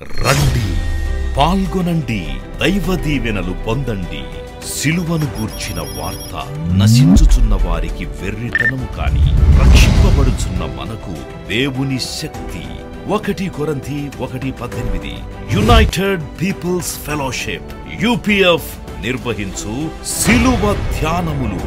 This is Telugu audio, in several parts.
రండి, పాల్గొనండి, దైవ దీవెనలు పొందండి. సిలువను గూర్చిన వార్త నశించుచున్న వారికి వెర్రితనము కాని రక్షింపబడుచున్న మనకు దేవుని శక్తి. 1 కొరింథీ 1:18 యునైటెడ్ పీపుల్స్ ఫెలోషిప్ యూపీఎఫ్ నిర్వహించు సిలువ ధ్యానములు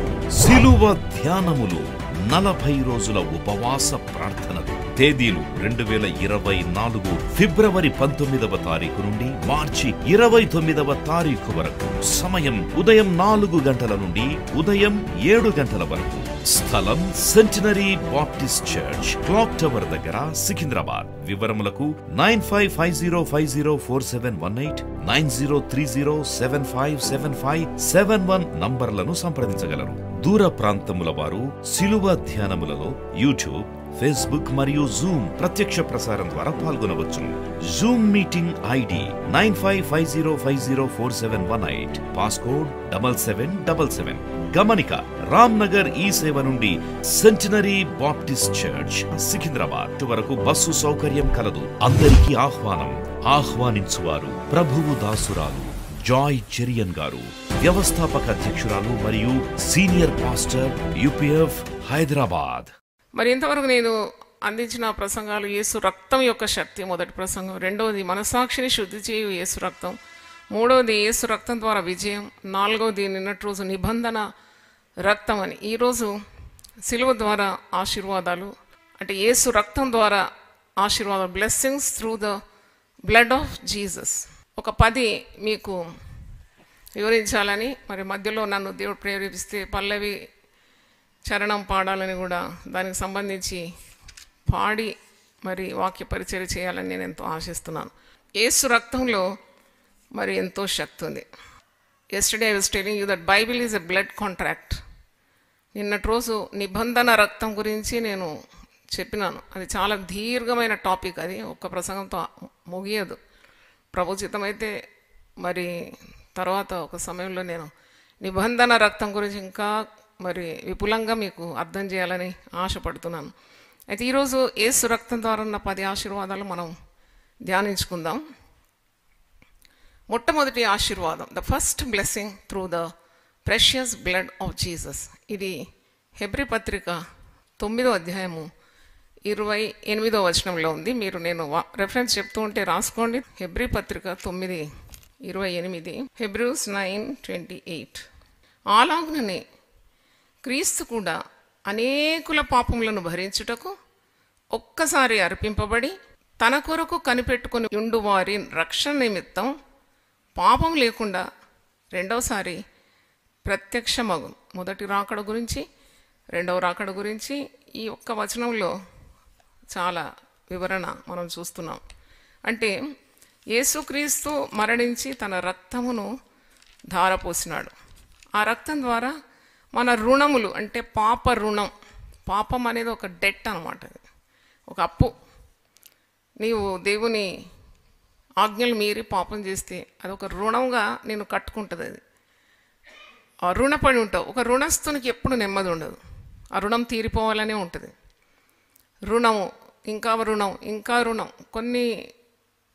40 రోజుల ఉపవాస ప్రార్థనలు. తేదీలు 2024 ఫిబ్రవరి 19వ తారీఖు నుండి మార్చి 29వ తారీఖు వరకు. సమయం ఉదయం 4 గంటల నుండి ఉదయం 7 గంటల వరకు. స్థలం centenary Baptist church, clock tower దగ్గర, సికింద్రాబాద్. వివరములకు 9550504718 9030757571 నంబర్లను సంప్రదించగలరు. దూర ప్రాంతముల వారు సిలువ ధ్యానములలో యూట్యూబ్, ఫేస్బుక్ మరియు జూమ్ ప్రత్యక్ష ప్రసారం ద్వారా పాల్గొనవచ్చును. Zoom meeting ID 9550504718 passcode 7777. గమనిక, రామ్ నగర్ ఈ సేవ నుండి సెంటినరీ బాప్టిస్ట్ చర్చ్ సికింద్రాబాద్ వరకు బస్సు సౌకర్యం కలదు. అందరికీ ఆహ్వానం. ఆహ్వానించువారు ప్రభువు దాసురాలు జాయ్ చెరియన్ గారు, వ్యవస్థాపక అధ్యక్షురాలు మరియు సీనియర్ పాస్టర్ యూపీఎఫ్ హైదరాబాద్. మరి ఇంతవరకు నేను అందించిన ప్రసంగాలు యేసు రక్తం యొక్క శక్తి మొదటి ప్రసంగం, రెండవది మనసాక్షిని శుద్ధి చేయు యేసు రక్తం, మూడవది యేసు రక్తం ద్వారా విజయం, నాలుగవది నిన్నటి రోజు నిబంధన రక్తం అని. ఈరోజు సిలువ ద్వారా ఆశీర్వాదాలు, అంటే యేసు రక్తం ద్వారా ఆశీర్వాదాలు, blessings through the blood of Jesus. ఒక 10 మీకు వివరించాలని, మరి మధ్యలో నన్ను దేవుడు ప్రేరేపిస్తే పల్లవి చరణం పాడాలని కూడా దానికి సంబంధించి పాడి మరి వాక్య పరిచర్య చేయాలని నేను ఎంతో ఆశిస్తున్నాను. యేసు రక్తంలో మరి ఎంతో శక్తి ఉంది. Yesterday I was telling you that Bible is a blood contract. నిన్నటి రోజు నిబంధన రక్తం గురించి నేను చెప్పినాను. అది చాలా దీర్ఘమైన టాపిక్. అది ఒక్క ప్రసంగంతో ముగియదు. ప్రభుచితమైతే మరి తర్వాత ఒక సమయంలో నేను నిబంధన రక్తం గురించి ఇంకా మరి విపులంగా మీకు అర్థం చేయాలని ఆశపడుతున్నాను. అయితే ఈరోజు యేసు రక్తం ద్వారా ఉన్న 10 ఆశీర్వాదాలు మనం ధ్యానించుకుందాం. మొట్టమొదటి ఆశీర్వాదం, the first blessing through the precious blood of Jesus. ఇది హెబ్రీ పత్రిక 9వ అధ్యాయము 28వ వచనంలో ఉంది. మీరు నేను రెఫరెన్స్ చెప్తూ ఉంటే రాసుకోండి. హెబ్రీ పత్రిక 9:28, హెబ్రూస్ 9:28. అలాగుననే క్రీస్తు కూడా అనేకుల పాపములను భరించుటకు ఒక్కసారి అర్పింపబడి తన కొరకు కనిపెట్టుకుని ఉండు వారి రక్షణ నిమిత్తం పాపం లేకుండా రెండవసారి ప్రత్యక్షమగు. మొదటి రాకడ గురించి, రెండవ రాకడ గురించి ఈ ఒక్క వచనంలో చాలా వివరణ మనం చూస్తున్నాం. అంటే యేసుక్రీస్తు మరణించి తన రక్తమును ధారపోసినాడు. ఆ రక్తం ద్వారా మన రుణములు, అంటే పాప రుణం, పాపం అనేది ఒక డెట్ అనమాట, ఒక అప్పు. నీవు దేవుని ఆజ్ఞలు మీరి పాపం చేస్తే అదొక రుణంగా నేను కట్టుకుంటుంది. అది ఆ రుణపడి ఉంటావు. ఒక రుణస్థునికి ఎప్పుడు నెమ్మది ఉండదు. ఆ రుణం తీరిపోవాలనే ఉంటుంది. రుణము, ఇంకా రుణం, ఇంకా రుణం. కొన్ని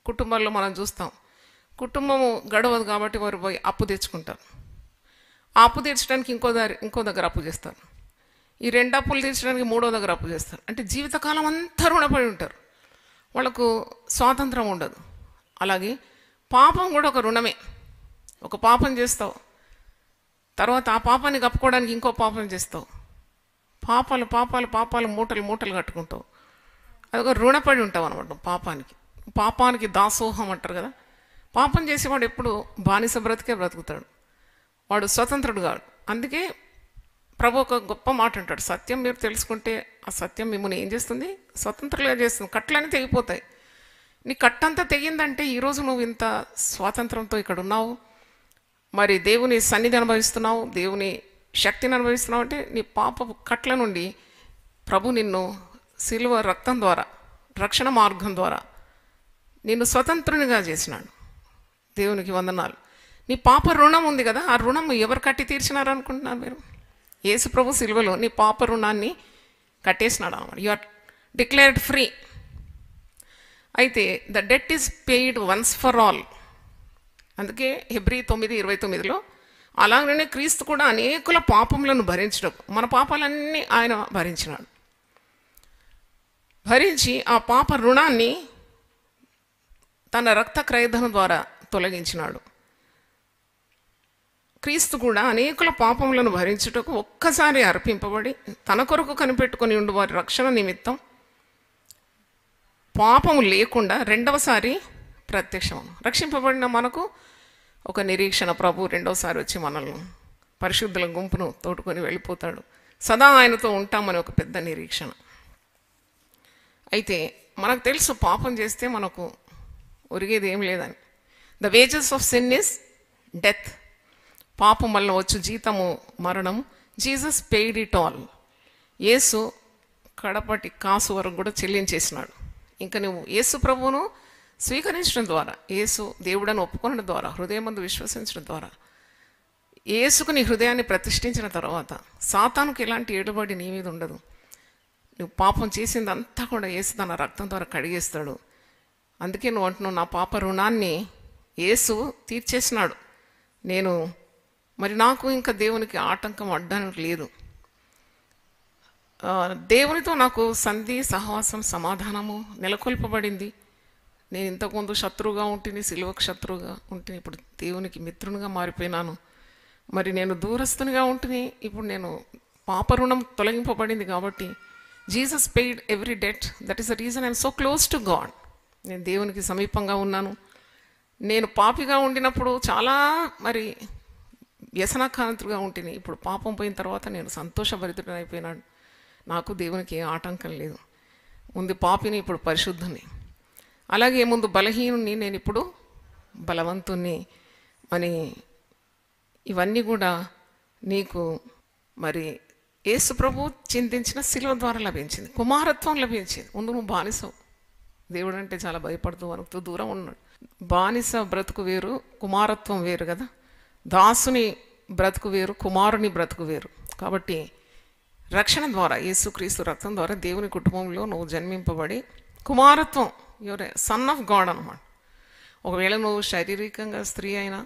కుటుంబాల్లో మనం చూస్తాం, కుటుంబము గడవదు కాబట్టి వారు పోయి అప్పు తెచ్చుకుంటారు. ఆ అప్పు తీర్చడానికి ఇంకో దగ్గర అప్పు చేస్తారు. ఈ 2 అప్పులు తీర్చడానికి 3వ దగ్గర అప్పు చేస్తారు. అంటే జీవితకాలం అంతా రుణపడి ఉంటారు. వాళ్ళకు స్వాతంత్రం ఉండదు. అలాగే పాపం కూడా ఒక రుణమే. ఒక పాపం చేస్తావు, తర్వాత ఆ పాపాన్ని కప్పుకోవడానికి ఇంకో పాపం చేస్తావు. పాపాలు పాపాలు పాపాలు మూటలు మూటలు కట్టుకుంటావు. అదొక రుణపడి ఉంటావు అనమాట పాపానికి. పాపానికి దాసోహం అంటారు కదా. పాపం చేసేవాడు ఎప్పుడు బానిస బ్రతికే బ్రతుకుతాడు. వాడు స్వతంత్రుడు కాడు. అందుకే ప్రభు ఒక గొప్ప మాట అంటాడు, సత్యం మీరు తెలుసుకుంటే ఆ సత్యం మిమ్మల్ని ఏం చేస్తుంది? స్వతంత్రులుగా చేస్తుంది. కట్లన్నీ తెగిపోతాయి. నీ కట్టంతా తెగిందంటే ఈరోజు నువ్వు ఇంత స్వాతంత్రంతో ఇక్కడ ఉన్నావు, మరి దేవుని సన్నిధి అనుభవిస్తున్నావు, దేవుని శక్తిని అనుభవిస్తున్నావు. అంటే నీ పాప కట్ల నుండి ప్రభు నిన్ను సిలువ రక్తం ద్వారా, రక్షణ మార్గం ద్వారా నిన్ను స్వతంత్రునిగా చేసినాడు. దేవునికి వందనాలు. నీ పాప రుణం ఉంది కదా, ఆ రుణం ఎవరు కట్టి తీర్చినారు అనుకుంటున్నారు మీరు? యేసు ప్రభు సిలువలో నీ పాప రుణాన్ని కట్టేసినాడు అన్నమాట. You are declared free. అయితే the debt is paid once for all. అందుకే హెబ్రీ 9:29లో అలాగనే క్రీస్తు కూడా అనేకుల పాపములను భరించడం, మన పాపాలన్నీ ఆయన భరించినాడు. భరించి ఆ పాప రుణాన్ని తన రక్త క్రయధనం ద్వారా తొలగించినాడు. క్రీస్తు కూడా అనేకుల పాపములను భరించుటకు ఒక్కసారి అర్పింపబడి తన కొరకు కనిపెట్టుకొని ఉండు వారి రక్షణ నిమిత్తం పాపము లేకుండా రెండవసారి ప్రత్యక్షం. రక్షింపబడిన మనకు ఒక నిరీక్షణ, ప్రభు రెండవసారి వచ్చి మనల్ని పరిశుద్ధుల గుంపును తోడుకొని వెళ్ళిపోతాడు, సదా ఆయనతో ఉంటామని ఒక పెద్ద నిరీక్షణ. అయితే మనకు తెలుసు పాపం చేస్తే మనకు ఒరిగేది ఏం లేదని. The wages of sin is death. పాపం వల్ల వచ్చు జీతము మరణము. Jesus paid it all. యేసు కడపటి కాసు వరకు కూడా చెల్లించేసినాడు. ఇంకా నువ్వు యేసు ప్రభువును స్వీకరించడం ద్వారా, యేసు దేవుడని ఒప్పుకోవడం ద్వారా, హృదయమందు విశ్వసించడం ద్వారా, యేసుకు నీ హృదయాన్ని ప్రతిష్ఠించిన తర్వాత సాతానుకు ఎలాంటి ఏడుబడి నీ మీద ఉండదు. నువ్వు పాపం చేసిందంతా కూడా యేసు తన రక్తం ద్వారా కడిగేస్తాడు. అందుకే నువ్వు అంటున్నావు, నా పాప రుణాన్ని యేసు తీర్చేసినాడు. నాకు ఇంకా దేవునికి ఆటంకం అడ్డానికి లేదు. దేవునితో నాకు సంధి, సహవాసం, సమాధానము నెలకొల్పబడింది. నేను ఇంతకుముందు శత్రువుగా ఉంటిని, సిలువకు శత్రువుగా ఉంటిని, ఇప్పుడు దేవునికి మిత్రునిగా మారిపోయినాను. మరి నేను దూరస్తునిగా ఉంటిని, ఇప్పుడు నేను పాప రుణం తొలగింపబడింది. కాబట్టి Jesus paid every debt. That is the reason I'm so close to God. నేను దేవునికి సమీపంగా ఉన్నాను. నేను పాపిగా ఉండినప్పుడు చాలా వ్యసనకాంతుగా ఉంటిని. ఇప్పుడు పాపం పోయిన తర్వాత నేను సంతోషభరితుడని అయిపోయినాడు. నాకు దేవునికి ఏ ఆటంకం లేదు. ముందు పాపిని, ఇప్పుడు పరిశుద్ధుని. అలాగే ముందు బలహీనుని, నేను ఇప్పుడు బలవంతుని అని. ఇవన్నీ కూడా నీకు యేసు ప్రభు చింతించిన శిలువ ద్వారా లభించింది. కుమారత్వం లభించింది. ముందు నువ్వు బానిసవు. దేవుడు అంటే చాలా భయపడుతూ వణుకుతూ దూరం ఉన్నాడు. బానిస బ్రతుకు వేరు, కుమారత్వం వేరు కదా. దాసుని బ్రతుకు వేరు, కుమారుని బ్రతుకు వేరు. కాబట్టి రక్షణ ద్వారా, యేసుక్రీస్తు రక్తం ద్వారా దేవుని కుటుంబంలో నువ్వు జన్మింపబడి కుమారత్వం, యువర్ సన్ ఆఫ్ గాడ్ అన్నమాట. ఒకవేళ నువ్వు శారీరకంగా స్త్రీ అయినా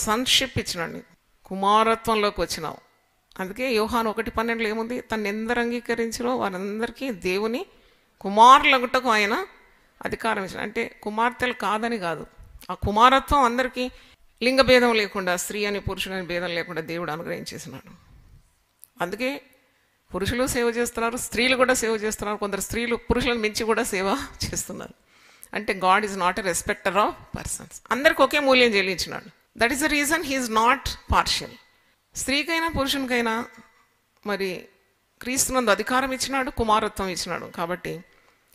సన్షిప్ ఇచ్చినాడు, కుమారత్వంలోకి వచ్చినావు. అందుకే యోహాను 1:12 ఏముంది? తను ఎందరు అంగీకరించినో వారందరికీ దేవుని కుమారులగుటకు ఆయన అధికారం ఇచ్చిన. అంటే కుమార్తెలు కాదని కాదు, ఆ కుమారత్వం అందరికీ లింగ భేదం లేకుండా, స్త్రీ అని పురుషుడని భేదం లేకుండా దేవుడు అనుగ్రహించేసినాడు. అందుకే పురుషులు సేవ చేస్తున్నారు, స్త్రీలు కూడా సేవ చేస్తున్నారు. కొందరు స్త్రీలు పురుషులను మించి కూడా సేవ చేస్తున్నారు. అంటే God is not a respecter of persons. అందరికి ఒకే మూల్యం చెల్లించినాడు. That is the reason he is not partial. స్త్రీకైనా పురుషునికైనా క్రీస్తునందు అధికారం ఇచ్చినాడు, కుమారత్వం ఇచ్చినాడు. కాబట్టి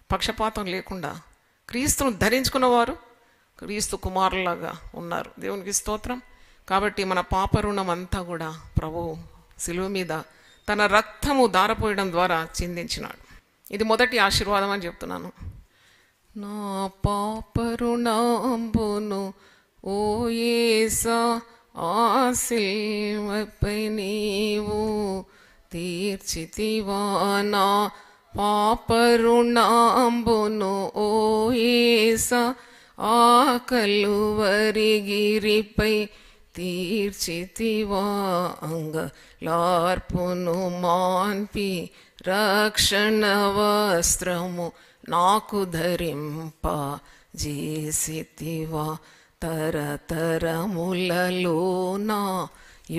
పక్షపాతం లేకుండా క్రీస్తును ధరించుకున్నవారు క్రీస్తు కుమారులాగా ఉన్నారు. దేవునికి స్తోత్రం. కాబట్టి మన పాప రుణం అంతా కూడా ప్రభువు శిలువ మీద తన రక్తము దారపోయడం ద్వారా చిందించినాడు. ఇది మొదటి ఆశీర్వాదం అని చెప్తున్నాను. నా పాప రుణంబును ఓ యేసా ఆ సిలువపై నీవు తీర్చితివా, నా పాప రుణంబును ఓ యేసా ఆ కలువరిగిరిపై తీర్చితివా, అంగలార్పును మాన్పి రక్షణ వస్త్రము నాకు ధరింప చేసితివా, తరతరములలోనా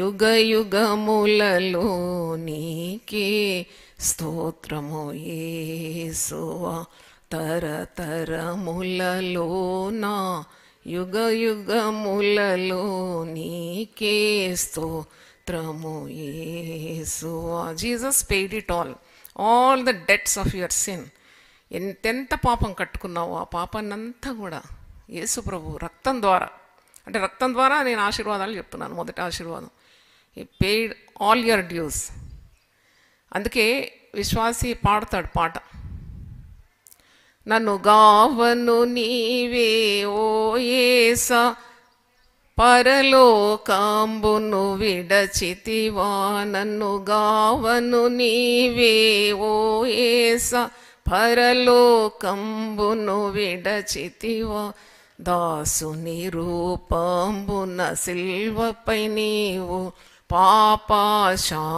యుగ యుగములలో నీకే స్తోత్రము యేసువా, తరతరములలోనా యుగ యుగములలో నీకే స్తోత్రము యేసువా. Jesus paid it all the debts of your sin. ఎంతెంత పాపం కట్టుకున్నావో ఆ పాపాన్నంతా కూడా యేసు ప్రభు రక్తం ద్వారా, అంటే రక్తం ద్వారా నేను ఆశీర్వాదాలు చెప్తున్నాను. మొదటి ఆశీర్వాదం, ఈ పెయిడ్ ఆల్ యువర్ డ్యూస్. అందుకే విశ్వాసి పాడతాడు పాట, నన్ను గావను నీవే ఓ యేసా, పరలోకంబును విడచితివా, నన్ను గావను నీవే ఓ యేసా, పరలోకంబును విడచితివా, దాసుని రూపంబున సిల్వపై నీవు పాపశాపము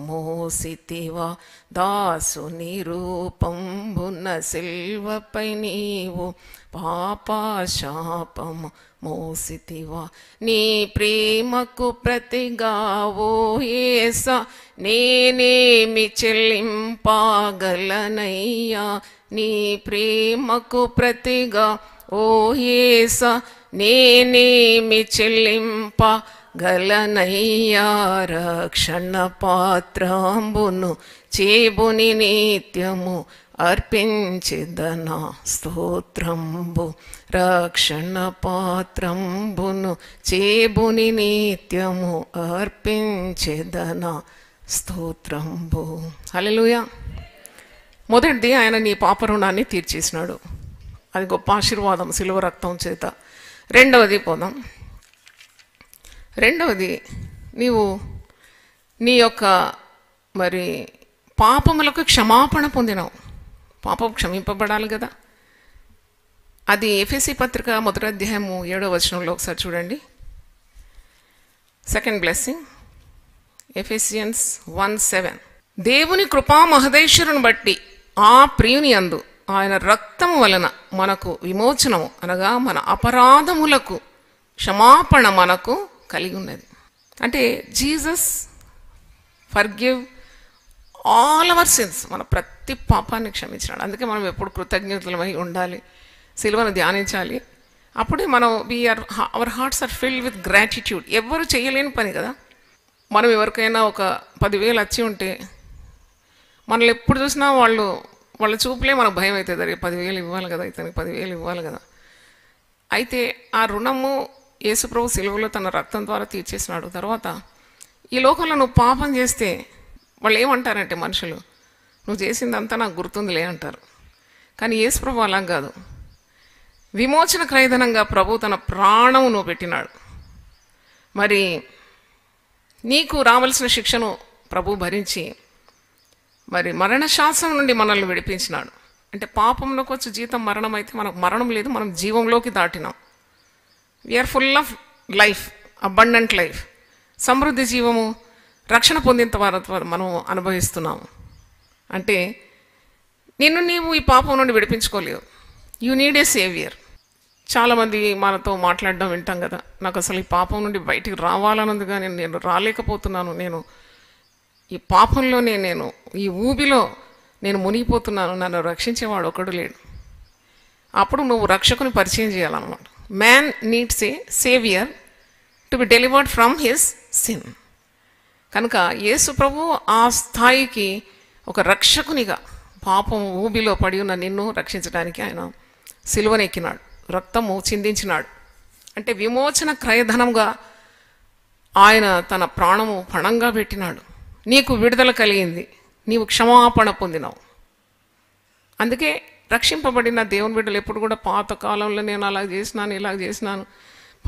మోసితివా, దాసుని రూపంబున సిల్వపై నీవు పాపశాపము మోసితివా. నీ ప్రేమకు ప్రతిగా ఓ యేసా నేనేమి చెల్లింపగలనయ్యా, నీ ప్రేమకు ప్రతిగా ఓ యేసా నేనేమి చెల్లింపగలనయ్యా. రక్షణ పాత్రంబును చేబుని నిత్యము అర్పించెదనా స్తోత్రంబు, రక్షణ పాత్రంబును చేబుని నిత్యము అర్పించెదనా స్తోత్రంబు. హల్లెలూయా. మొదటిది, ఆయన నీ పాప రుణాన్ని తీర్చేసినాడు. అది గొప్ప ఆశీర్వాదం శిలువ రక్తం చేత. రెండవది పోదాం. రెండవది, నీవు నీ యొక్క మరి పాపములకు క్షమాపణ పొందినావు. పాపం క్షమింపబడాలి కదా. అది ఎఫెసీ పత్రిక 1వ అధ్యాయము 7వ వచనంలో ఒకసారి చూడండి. Second blessing, Ephesians 1:7. దేవుని కృపా మహదేశ్వరుని బట్టి ఆ ప్రియుని యందు ఆయన రక్తము వలన మనకు విమోచనము అనగా మన అపరాధములకు క్షమాపణ మనకు కలిగి ఉన్నది. అంటే Jesus forgive all our sins, మన ప్రతి పాపాన్ని క్షమించినాడు. అందుకే మనం ఎప్పుడు కృతజ్ఞతలమై ఉండాలి, సిలువను ధ్యానించాలి. అప్పుడే మనం our hearts are filled with gratitude. ఎవరు చేయలేని పని కదా. మనం ఎవరికైనా ఒక 10,000 వచ్చి ఉంటే మనల్ని ఎప్పుడు చూసినా వాళ్ళ చూపులే మనకు భయం అవుతుంది. అరే 10,000 ఇవ్వాలి కదా, ఇతనికి 10,000 ఇవ్వాలి కదా. అయితే ఆ రుణము యేసుప్రభు సిలువలో తన రక్తం ద్వారా తీర్చేసినాడు. తర్వాత ఈ లోకంలో నువ్వు పాపం చేస్తే వాళ్ళు ఏమంటారంటే మనుషులు, నువ్వు చేసిందంతా నాకు గుర్తుందిలే అంటారు. కానీ యేసుప్రభు అలా కాదు. విమోచన క్రయధనంగా ప్రభు తన ప్రాణమును పెట్టినాడు. మరి నీకు రావలసిన శిక్షను ప్రభు భరించి మరి మరణశాసనం నుండి మనల్ని విడిపించినాడు. అంటే పాపంలోకి వచ్చి జీతం మరణం అయితే మనకు మరణం లేదు, మనం జీవంలోకి దాటినాం. We are full of life, abundant life, సమృద్ధి జీవము రక్షణ పొందిన తర్వాత మనం అనుభవిస్తున్నాము. అంటే నిన్ను నీవు ఈ పాపం నుండి విడిపించుకోలేవు. You need a saviour. చాలామంది మనతో మాట్లాడడం వింటాం కదా, నాకు అసలు ఈ పాపం నుండి బయటికి రావాలన్నది కానీ నేను రాలేకపోతున్నాను, నేను ఈ పాపంలోనే నేను ఈ ఊబిలో నేను మునిగిపోతున్నాను, నన్ను రక్షించేవాడు ఒకడు లేడు. అప్పుడు నువ్వు రక్షకుని పరిచయం చేయాలన్నమాట. Man needs a saviour to be delivered from his sin. కనుక యేసు ప్రభు ఆ స్థాయికి ఒక రక్షకునిగా పాపం ఊబిలో పడి ఉన్న నిన్ను రక్షించడానికి ఆయన సిలువనెక్కినాడు, రక్తము చిందించినాడు. అంటే విమోచన క్రయధనంగా ఆయన తన ప్రాణము పణంగా పెట్టినాడు. నీకు విడుదల కలిగింది, నీవు క్షమాపణ పొందినావు. అందుకే రక్షింపబడిన దేవుని బిడ్డలు ఎప్పుడు కూడా పాత కాలంలో నేను అలా చేసినాను, ఇలా చేసినాను,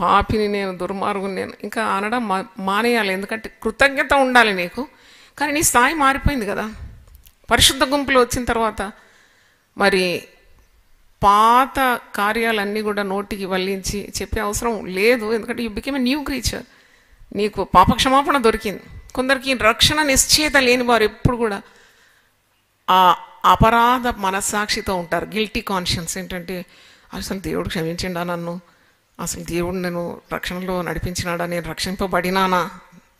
పాపిని నేను, దుర్మార్గుని నేను, ఇంకా అనడం మానేయాలి. ఎందుకంటే కృతజ్ఞత ఉండాలి నీకు. కానీ నీ స్థాయి మారిపోయింది కదా. పరిశుద్ధ గుంపులో వచ్చిన తర్వాత మరి పాత కార్యాలన్నీ కూడా నోటికి వల్లించి చెప్పే అవసరం లేదు. ఎందుకంటే you became a new creature. నీకు పాపక్షమాపణ దొరికింది. కొందరికి రక్షణ నిశ్చయత లేని వారు ఎప్పుడు కూడా ఆ అపరాధ మనస్సాక్షితో ఉంటారు. Guilty conscience. ఏంటంటే అసలు దేవుడు క్షమించిండా నన్ను, అసలు దేవుడు నేను రక్షణలో నడిపించినాడా, నేను రక్షింపబడినానా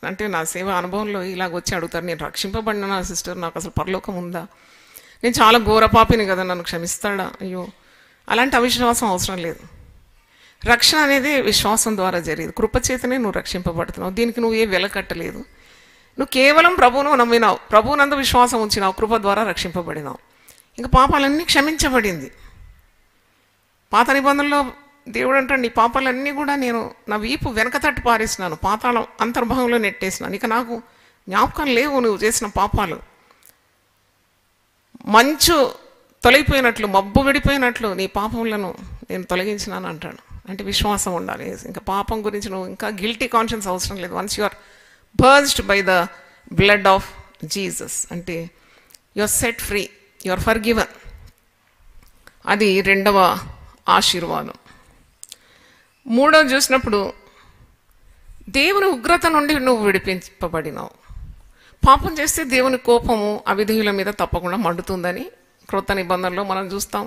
అంటే నా సేవ అనుభవంలో ఇలాగ వచ్చి అడుగుతారు, నేను రక్షింపబడినా సిస్టర్, నాకు అసలు పరలోకం ఉందా, నేను చాలా ఘోరపాపిని కదా, నన్ను క్షమిస్తాడా. అయ్యో, అలాంటి అవిశ్వాసం అవసరం లేదు. రక్షణ అనేది విశ్వాసం ద్వారా జరిగేది. కృపచేతనే నువ్వు రక్షింపబడుతున్నావు. దీనికి నువ్వు ఏ వెలకట్టలేదు. నువ్వు కేవలం ప్రభువును నమ్మినావు, ప్రభువునందు విశ్వాసం ఉంచినావు, కృప ద్వారా రక్షింపబడినావు. ఇంకా పాపాలన్నీ క్షమించబడింది. పాత నిబంధనలో దేవుడు అంటాడు, నీ పాపాలన్నీ కూడా నేను నా వీపు వెనక తట్టు పారేసినాను, పాతాళం అంతర్భాగంలో నెట్టేసినాను, ఇక నాకు జ్ఞాపకం లేవు నువ్వు చేసిన పాపాలు. మంచు తొలగిపోయినట్లు, మబ్బు విడిపోయినట్లు నీ పాపములను నేను తొలగించినాను అంటాడు. అంటే విశ్వాసం ఉండాలి. ఇంకా పాపం గురించి నువ్వు ఇంకా గిల్టీ కాన్షియన్స్ అవసరం లేదు. Once you are purged by the blood of Jesus, అంటే you are set free. You are forgiven. అది రెండవ ఆశీర్వాదం. మూడవ చూసినప్పుడు దేవుని ఉగ్రత నుండి నువ్వు విడిపింపబడినావు. పాపం చేస్తే దేవుని కోపము అవిధేయుల మీద తప్పకుండా మండుతుందని క్రొత్త నిబంధనలో మనం చూస్తాం.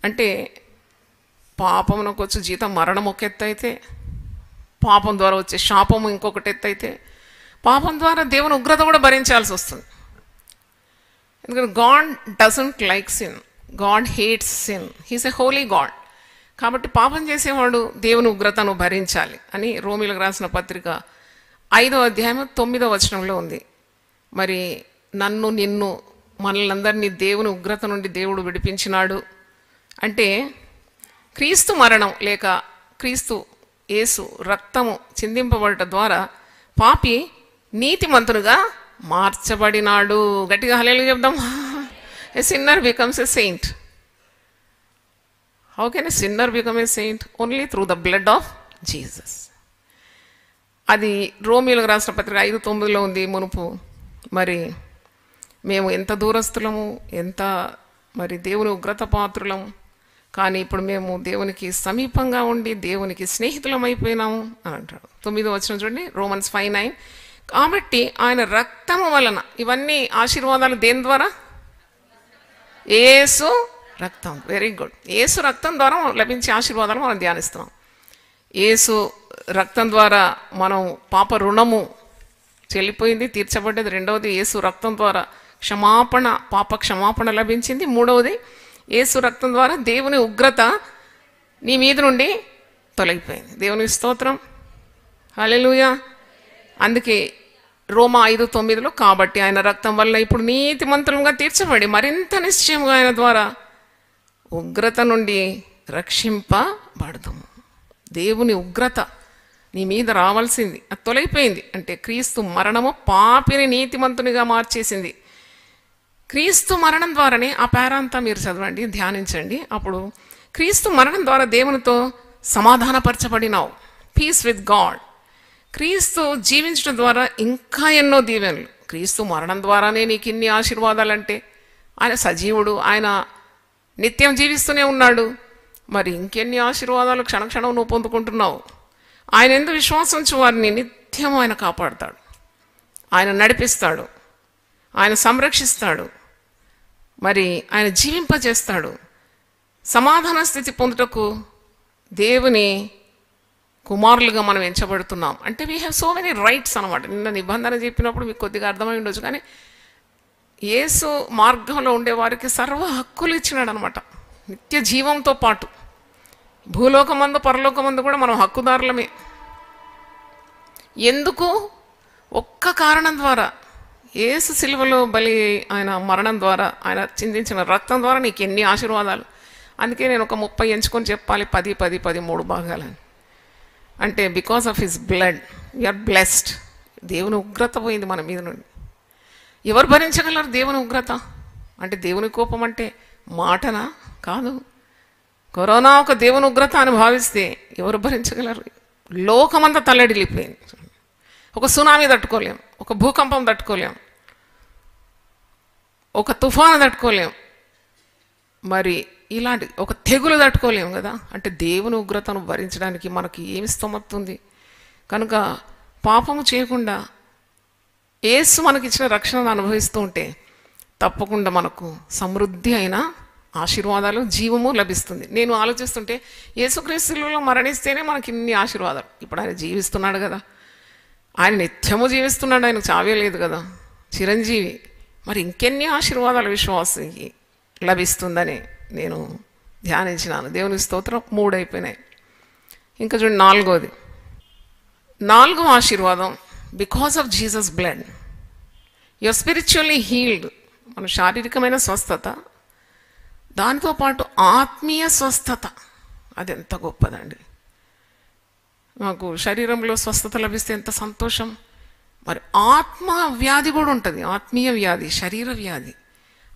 అంటే పాపమునకు వచ్చే జీతం మరణం ఒక ఎత్తు అయితే, పాపం ద్వారా వచ్చే శాపము ఇంకొకటి ఎత్తు అయితే, పాపం ద్వారా దేవుని ఉగ్రత కూడా భరించాల్సి వస్తుంది. ఎందుకంటే God doesn't like sin, God hates sin, he's a holy God. కాబట్టి పాపం చేసేవాడు దేవుని ఉగ్రతను భరించాలి అని రోమీలకు రాసిన పత్రిక 5వ అధ్యాయం 9వ వచనంలో ఉంది. మరి నన్ను నిన్ను మనల్నందరినీ దేవుని ఉగ్రత నుండి దేవుడు విడిపించినాడు అంటే క్రీస్తు మరణం లేక క్రీస్తు యేసు రక్తము చిందింపబడట ద్వారా పాపి నీతిమంతునిగా మార్చబడినాడు. గట్టిగా హల్లెలూయా చెప్దాం. ఎ sinner becomes a saint. How can a sinner become a saint? Only through the blood of Jesus. అది రోమీలకు రాసిన పత్రిక 5:9లో ఉంది. మునుపు మరి మేము ఎంత దూరస్తులము, ఎంత మరి దేవుని ఉగ్రత పాత్రులము, కానీ ఇప్పుడు మేము దేవునికి సమీపంగా ఉండి దేవునికి స్నేహితులం అయిపోయినాము అని అంటాడు. 9వ వచనం చూడండి, Romans 5:9. కాబట్టి ఆయన రక్తము వలన ఇవన్నీ ఆశీర్వాదాలు దేని ద్వారా? యేసు రక్తం. Very good. యేసు రక్తం ద్వారా లభించే ఆశీర్వాదాలు మనం ధ్యానిస్తున్నాం. యేసు రక్తం ద్వారా మనం పాప రుణము చెల్లిపోయింది, తీర్చబడ్డది. రెండవది యేసు రక్తం ద్వారా క్షమాపణ, పాప క్షమాపణ లభించింది. మూడవది యేసు రక్తం ద్వారా దేవుని ఉగ్రత నీ మీద నుండి తొలగిపోయింది. దేవుని స్తోత్రం, హల్లెలూయా. అందుకే రోమా 5:9లో కాబట్టి ఆయన రక్తం వల్ల ఇప్పుడు నీతిమంతులుగా తీర్చబడి మరింత నిశ్చయంగా ఆయన ద్వారా ఉగ్రత నుండి రక్షింపబడతాము. దేవుని ఉగ్రత నీ మీద రావాల్సింది అది తొలగిపోయింది. అంటే క్రీస్తు మరణము పాపిని నీతిమంతునిగా మార్చేసింది. క్రీస్తు మరణం ద్వారానే ఆ పేరంతా మీరు చదవండి, ధ్యానించండి. అప్పుడు క్రీస్తు మరణం ద్వారా దేవునితో సమాధానపరచబడినావు, పీస్ విత్ గాడ్. క్రీస్తు జీవించడం ద్వారా ఇంకా ఎన్నో దీవెనలు. క్రీస్తు మరణం ద్వారానే నీకు ఇన్ని ఆశీర్వాదాలంటే ఆయన సజీవుడు, ఆయన నిత్యం జీవిస్తూనే ఉన్నాడు. మరి ఇంకెన్ని ఆశీర్వాదాలు క్షణక్షణం నువ్వు పొందుకుంటున్నావు. ఆయన ఎందు విశ్వాసం ఉంచు వారిని నిత్యం ఆయన కాపాడుతాడు, ఆయన నడిపిస్తాడు, ఆయన సంరక్షిస్తాడు, మరి ఆయన జీవింపజేస్తాడు. సమాధాన స్థితి పొందుటకు దేవుని కుమారులుగా మనం ఎంచబడుతున్నాం. అంటే we have so many rights అనమాట. నిన్న నిబంధన చెప్పినప్పుడు మీకు కొద్దిగా అర్థమై ఉండొచ్చు, కానీ యేసు మార్గంలో ఉండే వారికి సర్వ హక్కులు ఇచ్చినాడు అనమాట. నిత్య జీవంతో పాటు భూలోకమందు పరలోకమందు కూడా మనం హక్కుదారులమే. ఎందుకు? ఒక్క కారణం ద్వారా, యేసు సిలువలో బలి ఆయన మరణం ద్వారా, ఆయన చిందించిన రక్తం ద్వారా నీకు ఎన్ని ఆశీర్వాదాలు. అందుకే నేను ఒక 30 ఎంచుకొని చెప్పాలి, 10, 10, 13 భాగాలని. అంటే because of his blood you're blessed. దేవుని ఉగ్రత పోయింది మన మీద నుండి. ఎవరు భరించగలరు దేవుని ఉగ్రత? అంటే దేవుని కోపం అంటే మాటనా? కాదు. కరోనా ఒక దేవుని ఉగ్రత అని భావిస్తే ఎవరు భరించగలరు? లోకమంతా తల్లడిల్లిపోయింది. ఒక సునామీ తట్టుకోలేం, ఒక భూకంపం తట్టుకోలేం, ఒక తుఫాను తట్టుకోలేం, మరి ఇలాంటి ఒక తెగులు తట్టుకోలేము కదా. అంటే దేవుని ఉగ్రతను భరించడానికి మనకి ఏమి స్తోమతుంది? కనుక పాపము చేయకుండా యేసు మనకిచ్చిన రక్షణను అనుభవిస్తూ ఉంటే తప్పకుండా మనకు సమృద్ధి అయిన ఆశీర్వాదాలు, జీవము లభిస్తుంది. నేను ఆలోచిస్తుంటే యేసుక్రీస్తులో మరణిస్తేనే మనకి ఇన్ని ఆశీర్వాదాలు. ఇప్పుడు ఆయన జీవిస్తున్నాడు కదా, ఆయన నిత్యము జీవిస్తున్నాడు, ఆయన చావే లేదు కదా, చిరంజీవి. మరి ఇంకెన్ని ఆశీర్వాదాలు విశ్వాసానికి లభిస్తుందని నేను ధ్యానించినాను. దేవుని స్తోత్రం. 3 అయిపోయినాయి. ఇంకా చూడండి 4వది. 4వ ఆశీర్వాదం, because of Jesus blood you're spiritually healed. మన శారీరకమైన స్వస్థత, దాంతోపాటు ఆత్మీయ స్వస్థత. అది ఎంత గొప్పదండి. మాకు శరీరంలో స్వస్థత లభిస్తే ఎంత సంతోషం. మరి ఆత్మ వ్యాధి కూడా ఉంటుంది, ఆత్మీయ వ్యాధి, శరీర వ్యాధి.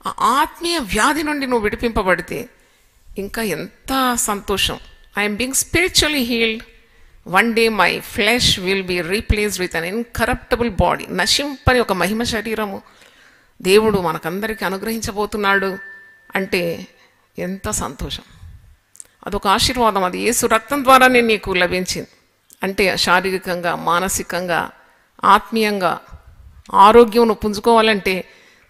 ఆ ఆత్మీయ వ్యాధి నుండి నువ్వు విడిపింపబడితే ఇంకా ఎంత సంతోషం. I'm being spiritually healed. One day my flesh will be replaced with an incorruptible body. నశింపని ఒక మహిమ శరీరము దేవుడు మనకందరికీ అనుగ్రహించబోతున్నాడు అంటే ఎంత సంతోషం. అదొక ఆశీర్వాదం. అది యేసు రక్తం ద్వారానే నీకు లభించింది. అంటే శారీరకంగా, మానసికంగా, ఆత్మీయంగా ఆరోగ్యం పుంజుకోవాలంటే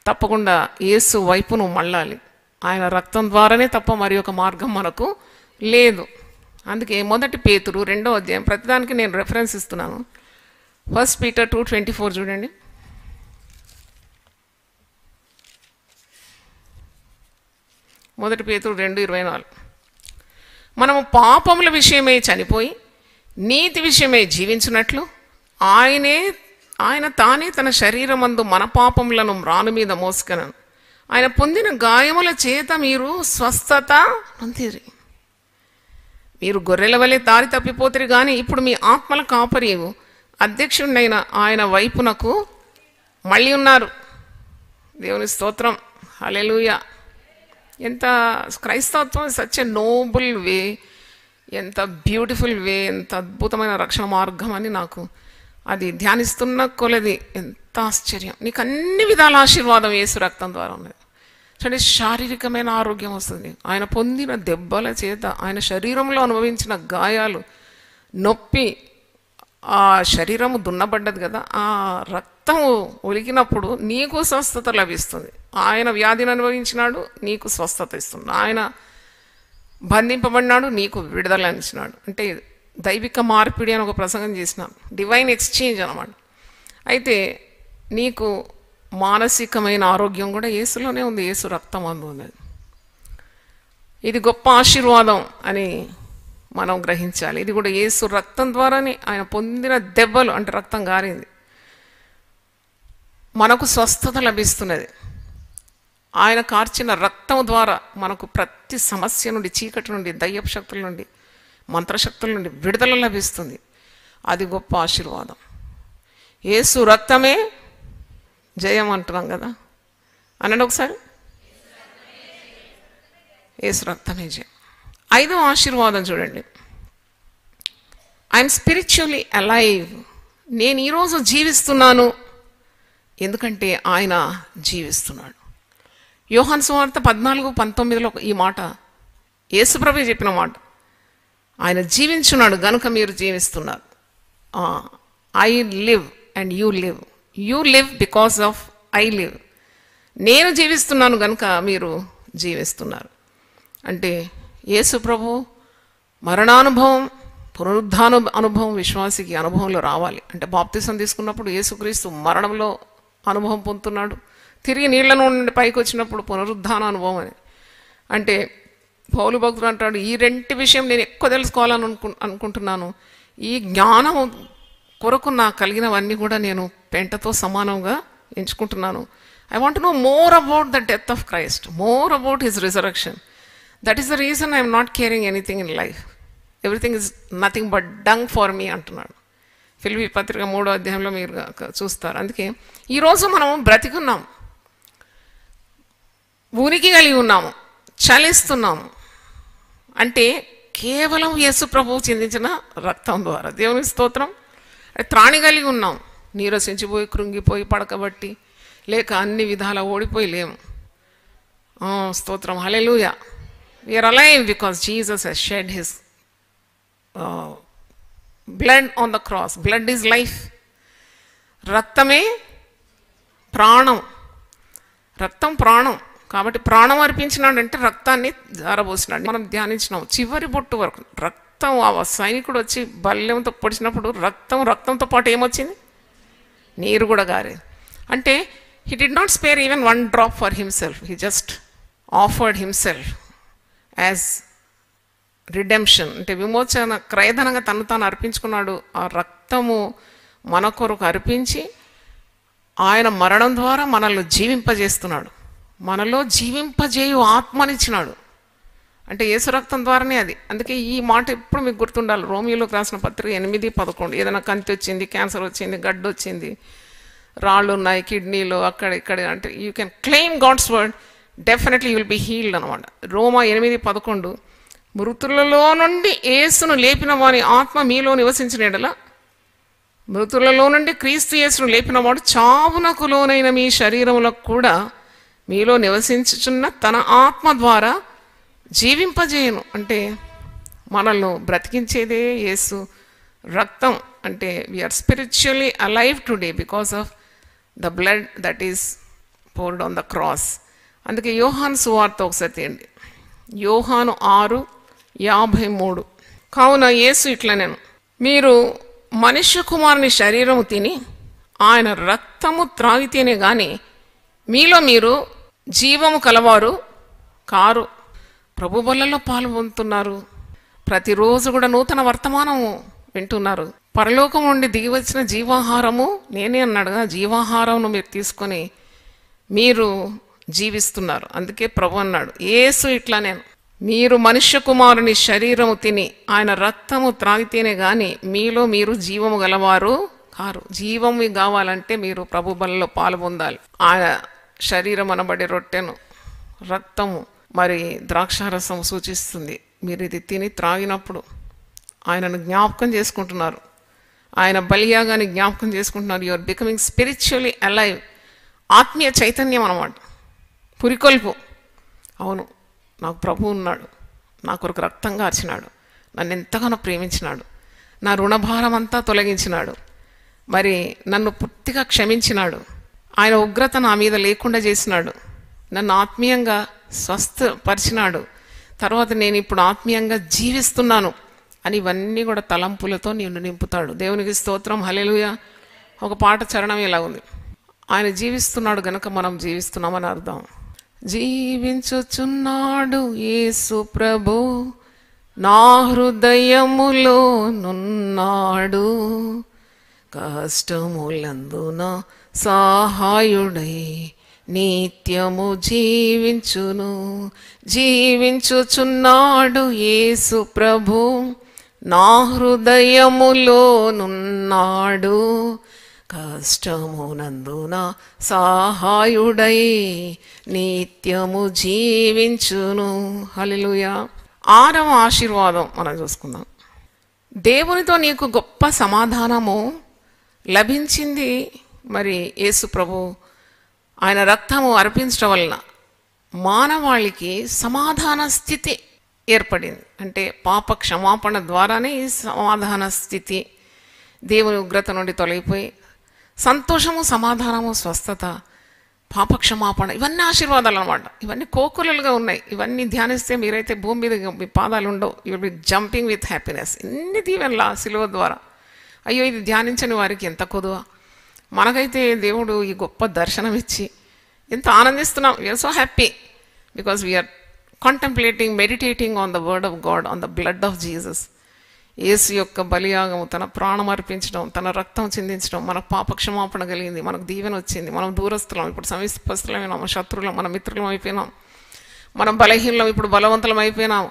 తప్పకుండా యేసు వైపు నువ్వు మళ్ళాలి. ఆయన రక్తం ద్వారానే తప్ప మరి ఒక మార్గం మనకు లేదు. అందుకే 1 పేతురు 2వ అధ్యాయం, ప్రతిదానికి నేను రెఫరెన్స్ ఇస్తున్నాను. 1 Peter 2:24 చూడండి. మొదటి పేతురు 2:24. మనము పాపముల విషయమై చనిపోయి నీతి విషయమై జీవించినట్లు ఆయన తానే తన శరీరమందు మన పాపములను మ్రాను మీద మోసుకొనెను. ఆయన పొందిన గాయముల చేత మీరు స్వస్థత పొందిరి. మీరు గొర్రెల వలె దారి తప్పిపోతిరి కానీ ఇప్పుడు మీ ఆత్మల కాపరి అధ్యక్షుడైన ఆయన వైపునకు మళ్ళీ ఉన్నారు. దేవుని స్తోత్రం. హల్లెలూయా. ఎంత క్రైస్తవత్వం సచ్ ఎ నోబుల్ వే, ఎంత బ్యూటిఫుల్ వే, ఎంత అద్భుతమైన రక్షణ మార్గం అని నాకు అది ధ్యానిస్తున్న కొలది ఎంత ఆశ్చర్యం. నీకు అన్ని విధాల ఆశీర్వాదం యేసు రక్తం ద్వారా ఉన్నది. అంటే శారీరకమైన ఆరోగ్యం వస్తుంది. ఆయన పొందిన దెబ్బల చేత, ఆయన శరీరంలో అనుభవించిన గాయాలు, నొప్పి, ఆ శరీరము దున్నబడ్డది కదా, ఆ రక్తము ఒలికినప్పుడు నీకు స్వస్థత లభిస్తుంది. ఆయన వ్యాధిని అనుభవించినాడు, నీకు స్వస్థత ఇస్తున్నాడు. ఆయన బంధింపబడినాడు, నీకు విడుదల ఇచ్చినాడు. అంటే దైవిక మార్పిడి అని ఒక ప్రసంగం చేసినాను, డివైన్ ఎక్స్చేంజ్ అన్నమాట. అయితే నీకు మానసికమైన ఆరోగ్యం కూడా యేసులోనే ఉంది, యేసు రక్తం అందు ఉన్నది. ఇది గొప్ప ఆశీర్వాదం అని మనం గ్రహించాలి. ఇది కూడా యేసు రక్తం ద్వారానే, ఆయన పొందిన దెబ్బలు అంటే రక్తం గారింది, మనకు స్వస్థత లభిస్తున్నది. ఆయన కార్చిన రక్తం ద్వారా మనకు ప్రతి సమస్య నుండి, చీకటి నుండి, దయ్యపు శక్తుల నుండి, మంత్రశక్తుల నుండి విడుదల లభిస్తుంది. అది గొప్ప ఆశీర్వాదం. యేసు రక్తమే జయం అంటున్నాం కదా, అనండి ఒకసారి. యేసు రక్తమే జయం. 5వ ఆశీర్వాదం చూడండి. I'm spiritually alive. నేను ఈరోజు జీవిస్తున్నాను ఎందుకంటే ఆయన జీవిస్తున్నాడు. యోహాను సువార్త 14:19లో ఈ మాట యేసుప్రభువే చెప్పిన మాట. ఆయన జీవించున్నాడు గనుక మీరు జీవిస్తున్నారు. I live and you live. You live because of I live. నేను జీవిస్తున్నాను గనుక మీరు జీవిస్తున్నారు. అంటే యేసు ప్రభు మరణానుభవం, పునరుద్ధాన అనుభవం విశ్వాసికి అనుభవంలో రావాలి. అంటే బాప్తిసం తీసుకున్నప్పుడు యేసుక్రీస్తు మరణంలో అనుభవం పొందుతున్నాడు, తిరిగి నీళ్ల నుండి పైకి వచ్చినప్పుడు పునరుద్ధాన అనుభవం అని. అంటే పౌలు భక్తుడు అంటాడు, ఈ 2 విషయం నేను ఎక్కువ తెలుసుకోవాలని అనుకుంటున్నాను. ఈ జ్ఞానం కొరకు నాకు కలిగినవన్నీ కూడా నేను పెంటతో సమానంగా ఎంచుకుంటున్నాను. I want to know more about the death of Christ, more about his resurrection. That is the reason I'm not caring anything in life. Everything is nothing but dung for me అంటున్నాడు. ఫిలిప్పీ పత్రిక 3వ అధ్యాయంలో మీరు చూస్తారు. అందుకే ఈరోజు మనం బ్రతికున్నాం, ఉనికి కలిగి ఉన్నాము, చలిస్తున్నాము అంటే కేవలం యేసు ప్రభువు చిందించిన రక్తం ద్వారా. దేవుని స్తోత్రం. త్రాణి కలిగి ఉన్నాం, నీరసించిపోయి, కృంగిపోయి, పడకబట్టి, లేక అన్ని విధాల ఓడిపోయి లేము. స్తోత్రం. హల్లెలూయా. We are alive because Jesus has shed his blood on the cross. Blood is life. రక్తమే ప్రాణం. రక్తం ప్రాణం. కాబట్టి ప్రాణం అర్పించినాడంటే రక్తాన్ని జారబోసినాడు. మనం ధ్యానించినాం చివరి బొట్టు వరకు. రక్తం, ఆ సైనికుడు వచ్చి బల్యంతో పొడిచినప్పుడు రక్తంతో పాటు ఏమొచ్చింది? నీరు కూడా గారేది. అంటే he did not spare even one drop for himself. He just offered himself as redemption. అంటే విమోచన క్రయధనంగా తను తాను అర్పించుకున్నాడు. ఆ రక్తము మన కొరకు అర్పించి ఆయన మరణం ద్వారా మనల్ని జీవింపజేస్తున్నాడు. మనలో జీవింపజేయు ఆత్మనిచ్చినాడు. అంటే యేసు రక్తం ద్వారానే అది. అందుకే ఈ మాట ఎప్పుడు మీకు గుర్తుండాలి. రోమియోలోకి రాసిన పత్రిక 8:11. ఏదైనా కంతి వచ్చింది, క్యాన్సర్ వచ్చింది, గడ్డ వచ్చింది, రాళ్ళు ఉన్నాయి కిడ్నీలో, అక్కడ ఇక్కడ, అంటే you can claim God's word, definitely you will be healed అనమాట. రోమా 8:11 మృతులలో నుండి యేసును లేపిన వాని ఆత్మ మీలో నివసించిన ఎడల మృతులలో నుండి క్రీస్తు యేసును లేపినవాడు చావునకు లోనైన మీ శరీరములకు కూడా మీలో నివసించుచున్న తన ఆత్మ ద్వారా జీవింపజేయను. అంటే మనల్ని బ్రతికించేదే యేసు రక్తం. అంటే we're spiritually alive today because of the blood that is poured on the cross. అందుకే యోహాను సువార్త ఒకసారి తీయండి. యోహాను 6:53. కావున యేసు ఇట్లా, నేను మీరు మనుష్య కుమారుని శరీరము తిని ఆయన రక్తము త్రాగితేనే గాని మీలో మీరు జీవము కలవారు కారు. ప్రభు బలలో పాల్గొంటున్నారు. ప్రతిరోజు కూడా నూతన వర్తమానము వింటున్నారు. పరలోకం నుండి దిగి వచ్చిన జీవాహారము నేనే అన్నాడుగా. జీవాహారమును మీరు తీసుకొని మీరు జీవిస్తున్నారు. అందుకే ప్రభు అన్నాడు, యేసు ఇట్లా, నేను మీరు మనుష్య కుమారుని శరీరము తిని ఆయన రక్తము త్రాగితేనే గాని మీలో మీరు జీవము గలవారు కారు. జీవం మీకు కావాలంటే మీరు ప్రభు బలలో పాలు పొందాలి. ఆయన శరీరం అనబడే రొట్టెను, రక్తము, మరి ద్రాక్షారసం సూచిస్తుంది. మీరు ఇది తిని త్రాగినప్పుడు ఆయనను జ్ఞాపకం చేసుకుంటున్నారు. ఆయన బలియాగాని జ్ఞాపకం చేసుకుంటున్నారు. You are becoming spiritually alive. ఆత్మీయ చైతన్యం అన్నమాట. పురికొల్పు. అవును, నాకు ప్రభు ఉన్నాడు, నా కొరకు రక్తం కార్చినాడు, నన్ను ఎంతగానో ప్రేమించినాడు, నా రుణభారం అంతా తొలగించినాడు, మరి నన్ను పూర్తిగా క్షమించినాడు, ఆయన ఉగ్రత నా మీద లేకుండా చేసినాడు, నన్ను ఆత్మీయంగా స్వస్థపరిచినాడు, తర్వాత నేను ఇప్పుడు ఆత్మీయంగా జీవిస్తున్నాను అని ఇవన్నీ కూడా తలంపులతో నిన్ను నింపుతాడు. దేవునికి స్తోత్రం, హల్లెలూయా. ఒక పాట చరణం ఇలా ఉంది, ఆయన జీవిస్తున్నాడు గనుక మనం జీవిస్తున్నామని అర్థం. జీవించుచున్నాడు యేసు ప్రభు, నా హృదయములో నున్నాడు, కష్టములందున సహాయుడై నిత్యము జీవించును. జీవించుచున్నాడు యేసు ప్రభు, నా హృదయములో నున్నాడు, కష్టమునందున సహాయుడై నిత్యము జీవించును. హల్లెలూయా. 6వ ఆశీర్వాదం మనం చూసుకుందాం. దేవునితో నీకు గొప్ప సమాధానము లభించింది. మరి యేసు ప్రభు ఆయన రక్తము అర్పించడం వలన మానవాళికి సమాధాన స్థితి ఏర్పడింది. అంటే పాప క్షమాపణ ద్వారానే ఈ సమాధాన స్థితి, దేవుని ఉగ్రత నుండి తొలగిపోయి సంతోషము, సమాధానము, స్వస్థత, పాపక్షమాపణ, ఇవన్నీ ఆశీర్వాదాలు అనమాట. ఇవన్నీ కోకులలుగా ఉన్నాయి. ఇవన్నీ ధ్యానిస్తే మీరైతే భూమి మీద మీ పాదాలు ఉండవు. You will be jumping with happiness. ఇన్ని దీవెనల సిలువ ద్వారా. అయ్యో, ఇది ధ్యానించని వారికి ఎంత కొదువ. మనకైతే దేవుడు ఈ గొప్ప దర్శనం ఇచ్చి ఎంత ఆనందిస్తున్నాం. We are so happy because we are contemplating, meditating on the word of God, on the blood of Jesus. యేసు యొక్క బలియాగము, తన ప్రాణం అర్పించడం, తన రక్తం చిందించడం, మన పాపక్షమాపణ కలిగింది, మనకు దీవెన వచ్చింది. మనం దూరస్తులం, ఇప్పుడు సమీపస్తులమైనాం, మన శత్రువులం, మన మిత్రులం అయిపోయినాం. మనం బలహీనం, ఇప్పుడు బలవంతులం అయిపోయినాం.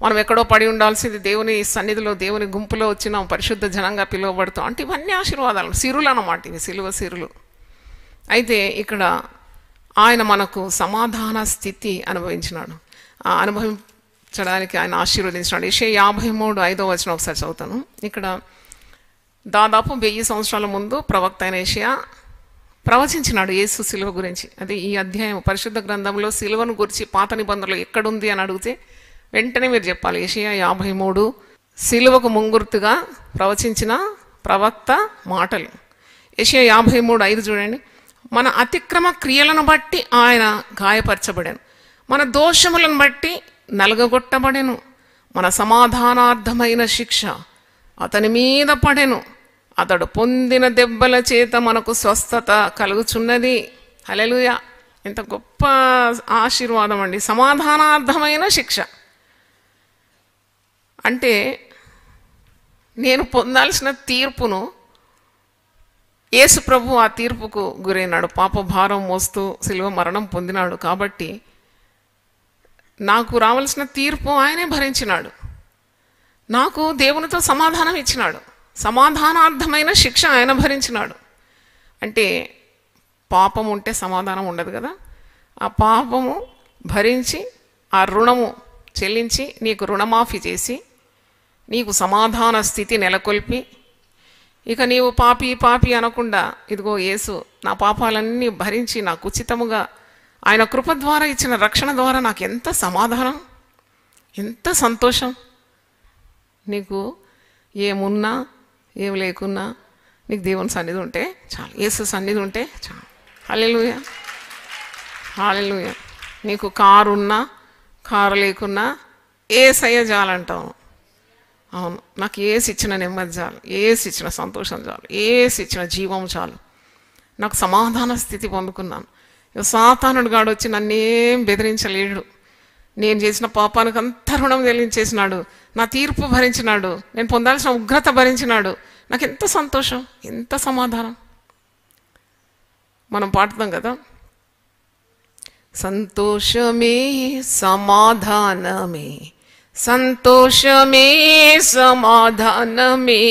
మనం ఎక్కడో పడి ఉండాల్సింది దేవుని సన్నిధిలో, దేవుని గుంపులో వచ్చినాం, పరిశుద్ధ జనంగా పిలువబడుతాం. అంటే ఇవన్నీ ఆశీర్వాదాలు, సిరులు అన్నమాట. ఇవి సిలువ సిరులు. అయితే ఇక్కడ ఆయన మనకు సమాధాన స్థితి అనుభవించినాడు. ఆ అనుభవించడానికి ఆయన ఆశీర్వదించినాడు. యెషయా 53:5 ఒకసారి చదువుతాను. ఇక్కడ దాదాపు 1000 సంవత్సరాల ముందు ప్రవక్త అయిన యెషయా ప్రవచించినాడు యేసు సిలువ గురించి. అది ఈ అధ్యాయం పరిశుద్ధ గ్రంథంలో సిలువను గురించి పాత నిబంధనలు ఎక్కడుంది అని అడిగితే వెంటనే మీరు చెప్పాలి యెషయా 53 సిలువకు ముంగుర్తుగా ప్రవచించిన ప్రవక్త మాటలు. యెషయా 53:5 చూడండి. మన అతిక్రమ క్రియలను బట్టి ఆయన గాయపరచబడాను, మన దోషములను బట్టి నలగగొట్టబడెను, మన సమాధానార్థమైన శిక్ష అతని మీద పడెను, అతడు పొందిన దెబ్బల చేత మనకు స్వస్థత కలుగుచున్నది. హల్లెలూయా. ఎంత గొప్ప ఆశీర్వాదం అండి. సమాధానార్థమైన శిక్ష అంటే నేను పొందాల్సిన తీర్పును యేసు ప్రభు ఆ తీర్పుకు గురైనాడు. పాప భారం మోస్తూ సిలువ మరణం పొందినాడు. కాబట్టి నాకు రావాల్సిన తీర్పు ఆయనే భరించినాడు. నాకు దేవునితో సమాధానం ఇచ్చినాడు. సమాధానార్థమైన శిక్ష ఆయన భరించినాడు. అంటే పాపం ఉంటే సమాధానం ఉండదు కదా. ఆ పాపము భరించి, ఆ రుణము చెల్లించి, నీకు రుణమాఫీ చేసి, నీకు సమాధాన స్థితి నెలకొల్పి, ఇక నీవు పాపి పాపి అనకుండా, ఇదిగో యేసు నా పాపాలన్నీ భరించి నాకు ఉచితముగా ఆయన కృప ద్వారా ఇచ్చిన రక్షణ ద్వారా నాకు ఎంత సమాధానం, ఎంత సంతోషం. నీకు ఏమున్నా ఏం లేకున్నా నీకు దేవుని సన్నిధి ఉంటే చాలు, యేసు సన్నిధి ఉంటే చాలు. హల్లెలూయా, హల్లెలూయా. నీకు కారు ఉన్నా కారు లేకున్నా యేసయ్య చాలంటావు. అవును, నాకు ఏసి ఇచ్చిన నెమ్మది చాలు, ఏసి ఇచ్చిన సంతోషం చాలు, ఏసి ఇచ్చిన జీవం చాలు, నాకు సమాధాన స్థితి పొందుకున్నాను. సాతానుడు గాడు వచ్చి నన్నేం బెదిరించలేడు. నేను చేసిన పాపానికి అంత రుణం చెల్లించేసినాడు, నా తీర్పు భరించినాడు, నేను పొందాల్సిన ఉగ్రత భరించినాడు. నాకు ఎంత సంతోషం, ఎంత సమాధానం. మనం పాడుతాం కదా, సంతోషమే సమాధానమే, సంతోషమే సమాధానమే,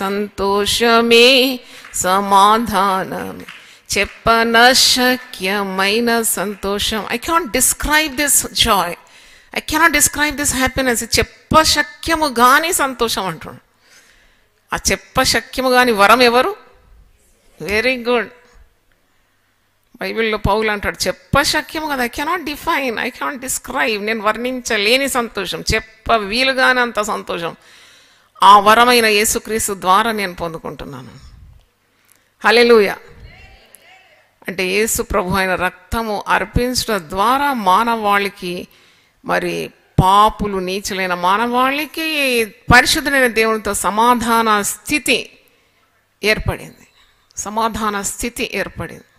సంతోషమే సమాధానమే, చెప్పనశక్యమైన సంతోషం. I cannot describe this joy, I cannot describe this happiness. చెప్పశక్యము గాని సంతోషం అంటున్నాడు. ఆ చెప్పశక్యము గాని వరం ఎవరు? Very good. బైబిల్లో పౌలు అంటాడు చెప్పశక్యము కదా, I cannot define, I cannot describe. నేను వర్ణించలేని సంతోషం, చెప్ప వీలుగానంత సంతోషం ఆ వరమైన యేసుక్రీస్తు ద్వారా నేను పొందుకుంటున్నాను. హల్లెలూయా. అంటే యేసు ప్రభు అయిన రక్తము అర్పించడం ద్వారా మానవాళికి, మరి పాపులు నీచులైన మానవాళికి పరిశుద్ధమైన దేవునితో సమాధాన స్థితి ఏర్పడింది, సమాధాన స్థితి ఏర్పడింది,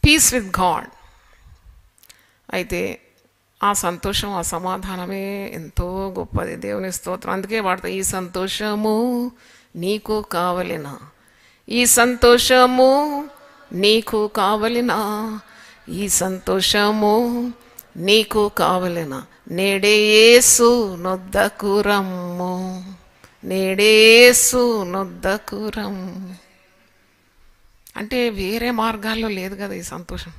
పీస్ విత్ గాడ్. అయితే ఆ సంతోషం, ఆ సమాధానమే ఎంతో గొప్పది. దేవుని స్తోత్రం. అందుకే వాడతా, ఈ సంతోషము నీకు కావలినా, ఈ సంతోషము నీకు కావలినా, ఈ సంతోషము నీకు కావలినా, నేడే యేసు నొద్దకు రమ్ము, నేడే యేసు నొద్దకు రమ్ము. అంటే వేరే మార్గాల్లో లేదు కదా ఈ సంతోషం.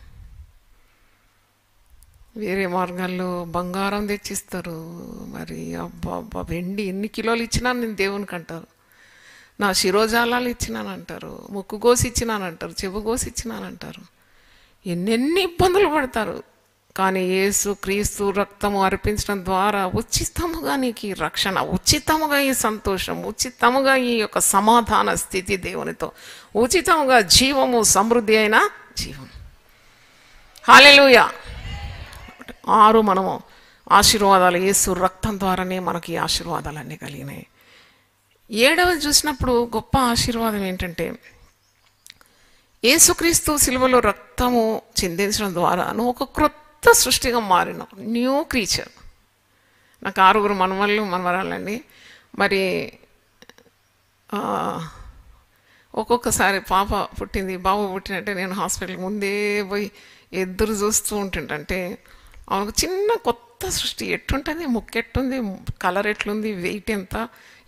వేరే మార్గాల్లో బంగారం తెచ్చిస్తారు, మరి అబ్బా వెండి ఎన్ని కిలోలు ఇచ్చినా నేను దేవునికి అంటారు, నా శిరోజాలాలు ఇచ్చినానంటారు, ముక్కు కోసి ఇచ్చినానంటారు, చెవు కోసి ఇచ్చినానంటారు, ఎన్నెన్ని ఇబ్బందులు పడతారు. కానీ యేసు క్రీస్తు రక్తము అర్పించడం ద్వారా ఉచితముగా నీకు ఈ రక్షణ, ఉచితముగా ఈ సంతోషం, ఉచితముగా ఈ యొక్క సమాధాన స్థితి దేవునితో, ఉచితముగా జీవము, సమృద్ధి అయిన జీవం. హల్లెలూయా. 6 మనము ఆశీర్వాదాలు యేసు రక్తం ద్వారానే మనకి ఆశీర్వాదాలన్నీ కలిగినాయి. 7వది చూసినప్పుడు గొప్ప ఆశీర్వాదం ఏంటంటే, యేసుక్రీస్తు సిలువలో రక్తము చిందించడం ద్వారా నువ్వు ఒక క్రొత్త సృష్టిగా మారినావు, న్యూ క్రీచర్. నాకు 6 మనవళ్ళు మనవరాలండి. మరి ఒక్కొక్కసారి పాప పుట్టింది, బాబు పుట్టినట్టే నేను హాస్పిటల్కి ముందే పోయి ఎదురు చూస్తూ ఉంటుంటే, ఆమెకు చిన్న కొత్త సృష్టి ఎట్టుంటుంది, ముక్కు ఎట్టుంది, కలర్ ఎట్లుంది, వెయిట్ ఎంత,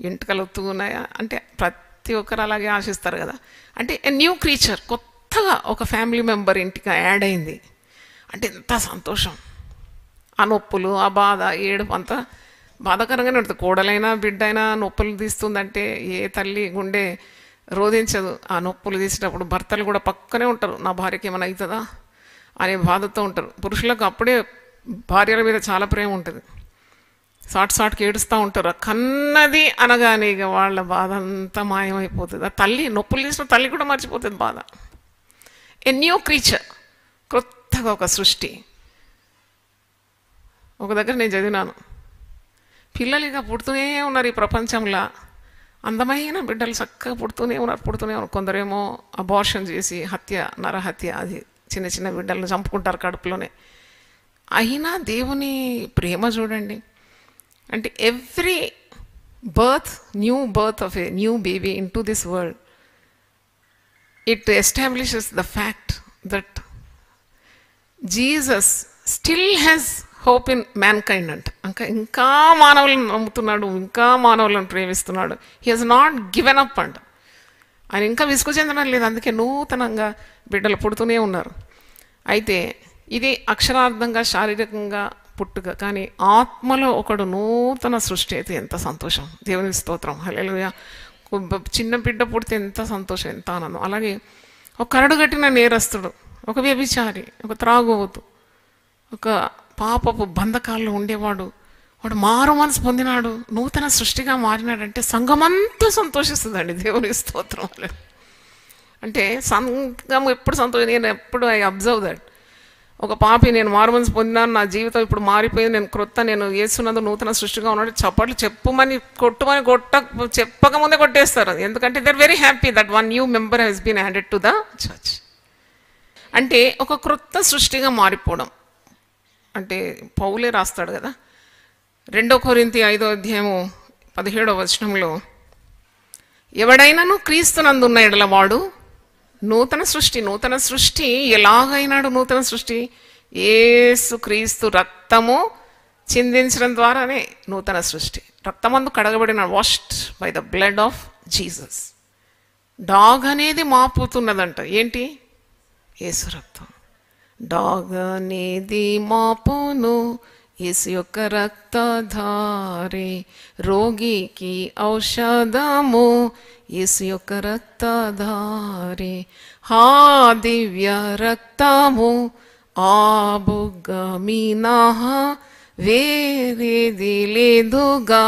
ఎంటుకలు ఒత్తుకున్నాయా, అంటే ప్రతి ఒక్కరు అలాగే ఆశిస్తారు కదా. అంటే న్యూ క్రీచర్, కొత్తగా ఒక ఫ్యామిలీ మెంబర్ ఇంటికి యాడ్ అయింది అంటే ఎంత సంతోషం. ఆ నొప్పులు, ఆ బాధ, ఏడుపు అంతా బాధాకరంగానే ఉంటుంది. కోడలైనా బిడ్డైనా నొప్పులు తీస్తుందంటే ఏ తల్లి గుండె రోధించదు. ఆ నొప్పులు తీసేటప్పుడు భర్తలు కూడా పక్కనే ఉంటారు, నా భార్యకి ఏమైనా అవుతుందా అనే బాధతో ఉంటారు. పురుషులకు అప్పుడే భార్యల మీద చాలా ప్రేమ ఉంటుంది, సాటుకి ఏడుస్తూ ఉంటారు. కన్నది అనగానే ఇక వాళ్ళ బాధ అంతా మాయమైపోతుంది. ఆ తల్లి నొప్పులు తీసిన తల్లి కూడా మర్చిపోతుంది బాధ. ఏ న్యూ క్రీచర్, కొత్తగా ఒక సృష్టి. ఒక దగ్గర నేను చదివినాను, పిల్లలు ఇక పుడుతూనే ఉన్నారు ఈ ప్రపంచంలో, అందమైన బిడ్డలు చక్కగా పుడుతూనే ఉన్నారు. కొందరేమో అబార్షన్ చేసి హత్య, నరహత్య, అది చిన్న చిన్న బిడ్డలను చంపుకుంటారు కడుపులోనే. అయినా దేవుని ప్రేమ చూడండి. అంటే every new birth of a new baby in to this world, it establishes the fact that Jesus still has hope in man kind అంట. ఇంకా మానవులను నమ్ముతున్నాడు, ఇంకా మానవులను ప్రేమిస్తున్నాడు. He has not given up అంట. ఆయన ఇంకా విసుగు చెందడం లేదు. అందుకే నూతనంగా బిడ్డలు పుడుతూనే ఉన్నారు. అయితే ఇది అక్షరార్థంగా, శారీరకంగా పుట్టుక, కానీ ఆత్మలో ఒకడు నూతన సృష్టి అయితే ఎంత సంతోషం. దేవుని స్తోత్రం. హల్లెలూయా. చిన్న బిడ్డ పుడితే ఎంత సంతోషం, ఎంత ఆనందం. అలాగే ఒక కరడుగట్టిన నేరస్తుడు, ఒక వ్యభిచారి, ఒక త్రాగుబోతు, ఒక పాపపు బంధకాల్లో ఉండేవాడు, వాడు మారు మనసు పొందినాడు, నూతన సృష్టిగా మారినాడంటే సంఘమంతా సంతోషిస్తుందండి. దేవుని స్తోత్రం. అంటే సంఘం ఎప్పుడు సంతోషం. నేను ఎప్పుడు ఐ అబ్జర్వ్ దట్. ఒక పాపి నేను మారు మనసు పొందినాను, నా జీవితం ఇప్పుడు మారిపోయింది, నేను క్రొత్త, నేను యేసునందు నూతన సృష్టిగా ఉన్నాడు, చప్పట్లు చెప్పుమని కొట్టుమని చెప్పకముందే కొట్టేస్తారు. ఎందుకంటే they are very happy that one new member has been added to the church. అంటే ఒక క్రొత్త సృష్టిగా మారిపోవడం. అంటే పౌలే రాస్తాడు కదా, 2 కొరింథీ 5:17 ఎవడైనాను క్రీస్తునందున్న ఎడల వాడు నూతన సృష్టి. నూతన సృష్టి ఎలాగైనాడు? నూతన సృష్టి యేసు క్రీస్తు రక్తము చిందించడం ద్వారానే నూతన సృష్టి. రక్తమందు కడగబడిన, washed by the blood of Jesus. డాగ్ అనేది మాపుతున్నదంట. ఏంటి? యేసు రక్తం. డాగ్ అనేది మాపును, యేసు యొక్క రక్తధారే. రోగికి ఔషధము, యేసు యొక్క రక్తధారే. హా దివ్య రక్తము ఆ బుగ్గ మినహా వేరేది లేదుగా,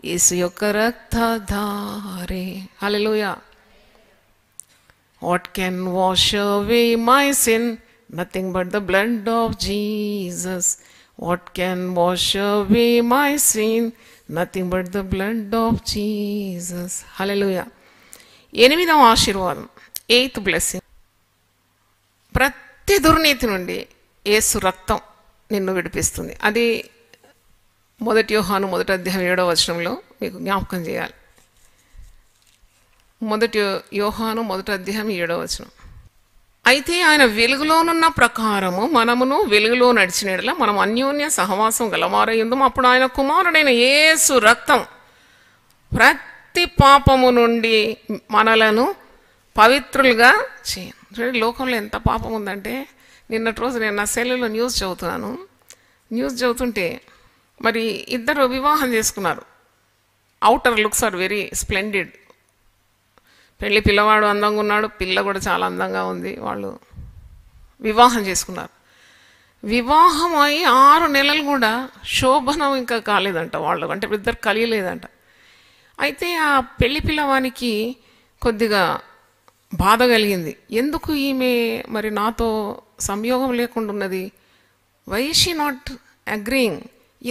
యేసు యొక్క రక్తధారే. హల్లెలూయా. What can wash away my sin? Nothing but the blood of Jesus. What can wash away my sin? Nothing but the blood of Jesus. Hallelujah. 8వ ఆశీర్వాదం, 8th blessing. ప్రతి దుర్నీతి నుండి యేసు రక్తం నిన్ను విడిపిస్తుంది. అది 1 యోహాను 1:7 మీకు జ్ఞాపకం చేయాలి. 1 యోహాను 1:7. అయితే ఆయన వెలుగులోనున్న ప్రకారము మనమును వెలుగులో నడిచిన యెడల మనం అన్యోన్య సహవాసం గలవారయుందుము. అప్పుడు ఆయన కుమారుడైన యేసు రక్తం ప్రతి పాపము నుండి మనలను పవిత్రులుగా చేయను. చూడండి, లోకంలో ఎంత పాపం ఉందంటే, నిన్నటి రోజు నేను నా సెల్లులో న్యూస్ చదువుతుంటే మరి ఇద్దరు వివాహం చేసుకున్నారు. Outer looks are very splendid. పెళ్ళి పిల్లవాడు అందంగా ఉన్నాడు, పిల్ల కూడా చాలా అందంగా ఉంది. వాళ్ళు వివాహం చేసుకున్నారు. వివాహం అయి 6 నెలలు కూడా శోభనం ఇంకా కాలేదంట వాళ్ళు, అంటే ఇద్దరు కలియలేదంట. అయితే ఆ పెళ్లి పిల్లవానికి కొద్దిగా బాధ కలిగింది. ఎందుకు ఈమె మరి నాతో సంయోగం లేకుండా ఉన్నది, వై షీ నాట్ అగ్రీయింగ్,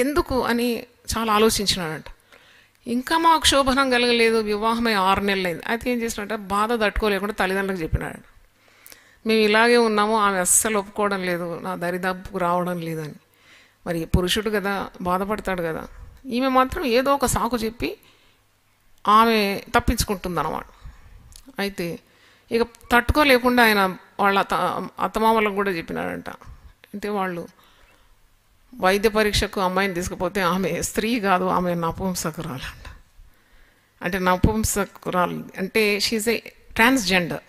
ఎందుకు అని చాలా ఆలోచించినాడంట. ఇంకా మాకు శోభనం కలగలేదు, వివాహమై 6 నెలలు అయింది. అయితే ఏం చేసినట్ట, బాధ తట్టుకోలేకుండా తల్లిదండ్రులకు చెప్పినాడు, మేము ఇలాగే ఉన్నాము, ఆమె అస్సలు ఒప్పుకోవడం లేదు, నా దరిదాపుకు రావడం లేదని. మరి పురుషుడు కదా, బాధపడతాడు కదా. ఈమె మాత్రం ఏదో ఒక సాకు చెప్పి ఆమె తప్పించుకుంటుంది అన్నమాట. అయితే ఇక తట్టుకోలేకుండా ఆయన వాళ్ళ అత్తమామలకు కూడా చెప్పినాడంట. అంటే వాళ్ళు వైద్య పరీక్షకు అమ్మాయిని తీసుకుపోతే ఆమె స్త్రీ కాదు, ఆమె నపుంసకురాలంట. అంటే నపుంసకురాలు అంటే షీజ్ ఏ ట్రాన్స్జెండర్.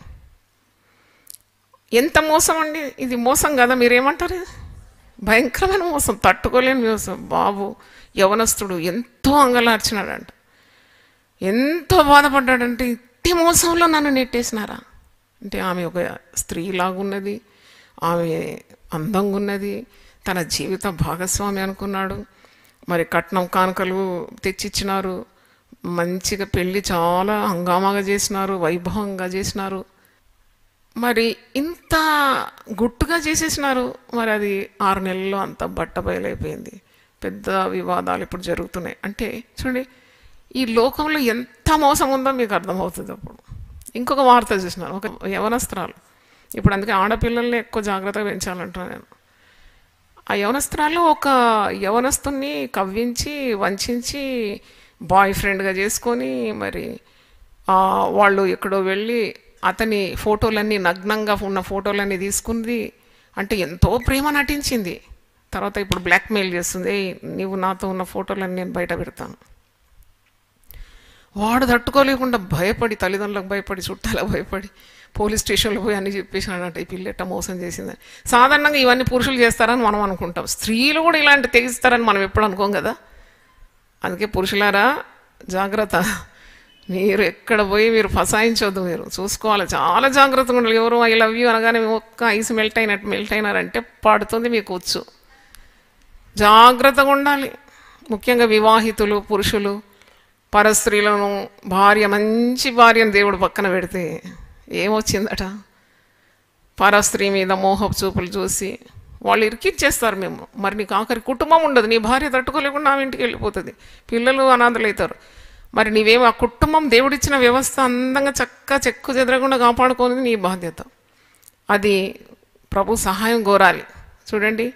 ఎంత మోసం అండి ఇది! మోసం కదా, మీరేమంటారు? ఇది భయంకరమైన మోసం, తట్టుకోలేని మోసం. బాబు యవనస్తుడు ఎంతో అంగలార్చినాడంట, ఎంతో బాధపడ్డాడంటే, ఇట్టి మోసంలో నన్ను నెట్టేసినారా అంటే. ఆమె ఒక స్త్రీలాగున్నది, ఆమె అందంగా ఉన్నది, తన జీవిత భాగస్వామి అనుకున్నాడు. మరి కట్నం కానుకలు తెచ్చిచ్చినారు, మంచిగా పెళ్ళి చాలా హంగామాగా చేసినారు, వైభవంగా చేసినారు. మరి ఇంత గుట్టుగా చేసేసినారు. మరి అది 6 నెలల్లో అంత బట్ట బయలైపోయింది. పెద్ద వివాదాలు ఇప్పుడు జరుగుతున్నాయి. అంటే చూడండి, ఈ లోకంలో ఎంత మోసం ఉందో మీకు అర్థమవుతుంది. అప్పుడు ఇంకొక వార్త చూసినారు, ఒక యవనస్త్రాలు. ఇప్పుడు అందుకే ఆడపిల్లల్ని ఎక్కువ జాగ్రత్తగా పెంచాలంటున్నాను నేను. ఆ యవనస్త్రాలు ఒక యవనస్తుని కవ్వించి వంచి బాయ్ ఫ్రెండ్గా చేసుకొని మరి వాళ్ళు ఎక్కడో వెళ్ళి అతని ఫోటోలన్నీ, నగ్నంగా ఉన్న ఫోటోలన్నీ తీసుకుంది. అంటే ఎంతో ప్రేమ నటించింది. తర్వాత ఇప్పుడు బ్లాక్మెయిల్ చేస్తుంది, నీవు నాతో ఉన్న ఫోటోలన్నీ నేను బయట పెడతాను. వాడు తట్టుకోలేకుండా భయపడి, తల్లిదండ్రులకు భయపడి, చుట్టాలకు భయపడి పోలీస్ స్టేషన్లో పోయి అన్నీ చెప్పేసినాడంట, ఈ పిల్లెట్ట మోసం చేసిందని. సాధారణంగా ఇవన్నీ పురుషులు చేస్తారని మనం అనుకుంటాం, స్త్రీలు కూడా ఇలాంటి తెగిస్తారని మనం ఎప్పుడు అనుకోం కదా. అందుకే పురుషులారా జాగ్రత్త, మీరు ఎక్కడ పోయి మీరు ఫసాయించవద్దు, మీరు చూసుకోవాలి, చాలా జాగ్రత్తగా ఉండాలి. ఎవరు ఐ లవ్ యూ అనగానే ఒక్క ఐస్ మెల్ట్ అయినారంటే పడుతుంది మీకు వచ్చు. జాగ్రత్తగా ఉండాలి. ముఖ్యంగా వివాహితులు, పురుషులు, పరస్త్రీలను, మంచి భార్యను దేవుడు పక్కన పెడితే ఏమొచ్చిందట? పరస్త్రీ మీద మోహపు చూపులు చూసి వాళ్ళు ఇరికిచ్చేస్తారు మేము. మరి నీకు ఆఖరి కుటుంబం ఉండదు, నీ భార్య తట్టుకోలేకుండా ఆమె ఇంటికి వెళ్ళిపోతుంది, పిల్లలు అనాథలు అవుతారు. మరి నీవేమో ఆ కుటుంబం దేవుడిచ్చిన వ్యవస్థ అందంగా చెక్కు చెదరకుండా కాపాడుకోనిది నీ బాధ్యత. అది ప్రభు సహాయం కోరాలి. చూడండి,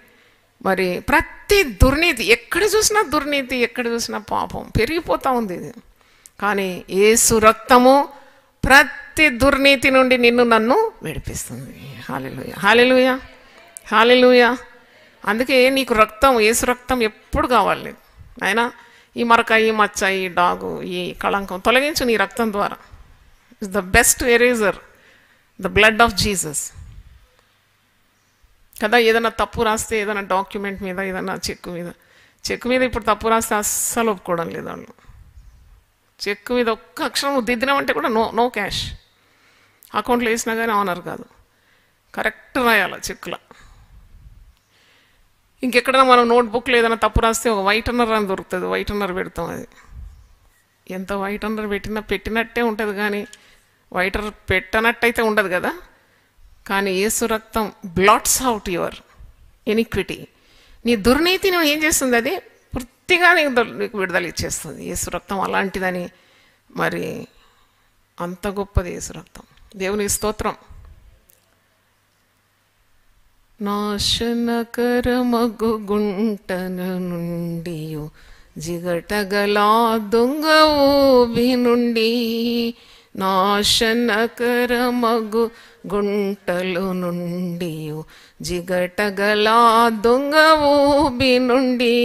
మరి ప్రతి దుర్నీతి, ఎక్కడ చూసినా దుర్నీతి, ఎక్కడ చూసినా పాపం పెరిగిపోతూ ఉంది. ఇది కానీ యేసు రక్తము ప్రతి దుర్నీతి నుండి నిన్ను నన్ను విడిపిస్తుంది. హల్లెలూయా, హల్లెలూయా, హల్లెలూయా. అందుకే నీకు రక్తం, యేసు రక్తం ఎప్పుడు కావాలి నాయనా. ఈ మరక, ఈ మచ్చ, ఈ డాగు, ఈ కళంకం తొలగించు నీ రక్తం ద్వారా. It's the best eraser, the blood of Jesus కదా. ఏదైనా తప్పు రాస్తే, ఏదైనా డాక్యుమెంట్ మీద, ఏదైనా చెక్కు మీద ఇప్పుడు తప్పు రాస్తే అస్సలు ఒప్పుకోవడం లేదు వాళ్ళు. చెక్కు మీద ఒక్క అక్షరం దిద్దినామంటే కూడా నో క్యాష్. అకౌంట్లో వేసినా కానీ ఆనర్ కాదు, కరెక్ట్ రాయాలి చెక్కులో. ఇంకెక్కడైనా మనం నోట్బుక్లో ఏదైనా తప్పు రాస్తే ఒక వైటనర్ అని దొరుకుతుంది, వైటనర్ పెడతాం. అది ఎంత వైటనర్ పెట్టినట్టే ఉంటుంది, కానీ వైటర్ పెట్టనట్టయితే ఉండదు కదా. కానీ యేసు రక్తం బ్లాట్స్ అవుట్ యువర్ ఇనిక్విటీ. నీ దుర్నీతిని ఏం చేస్తుంది? అది పూర్తిగా నీకు విడుదల ఇచ్చేస్తుంది. యేసు రక్తం అలాంటిదని. మరి అంత గొప్పది యేసు రక్తం. దేవునికి స్తోత్రం. నాశనకరమగు గుంటన నుండి, జిగటగల దొంగ ఊబి నుండి, నాశనకరమగు గుంటలు నుండి, జిగటగల దొంగ ఊబి నుండి,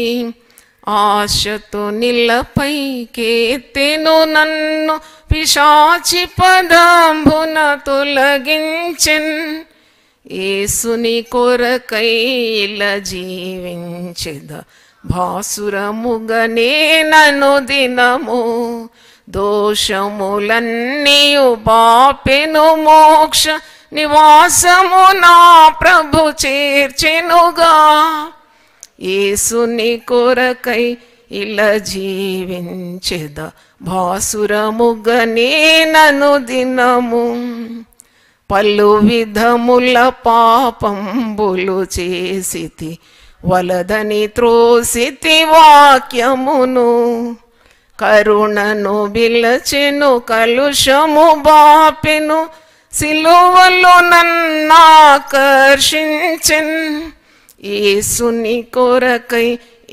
ఆశతో నిలపై కేతెను నన్ను, పిశాచి పదంబున తొలగించెన్. యేసుని కొరకై ఇలా జీవించెద, భాసురముగనే నన్ను దినము, దోషములన్నీయు బాపెను, మోక్ష నివాసము నా ప్రభు చేర్చెనుగా. యేసుని కొరకై ఇలా జీవించెద, భాసురముగనే నన్ను దినము, పలు విధముల పాపంబులు చేసితి, వలదని త్రోసితి వాక్యమును, కరుణను బిలచెను, కలుషము బాపెను, సిలువలో నన్నాకర్షించెన్. యేసుని కొరకై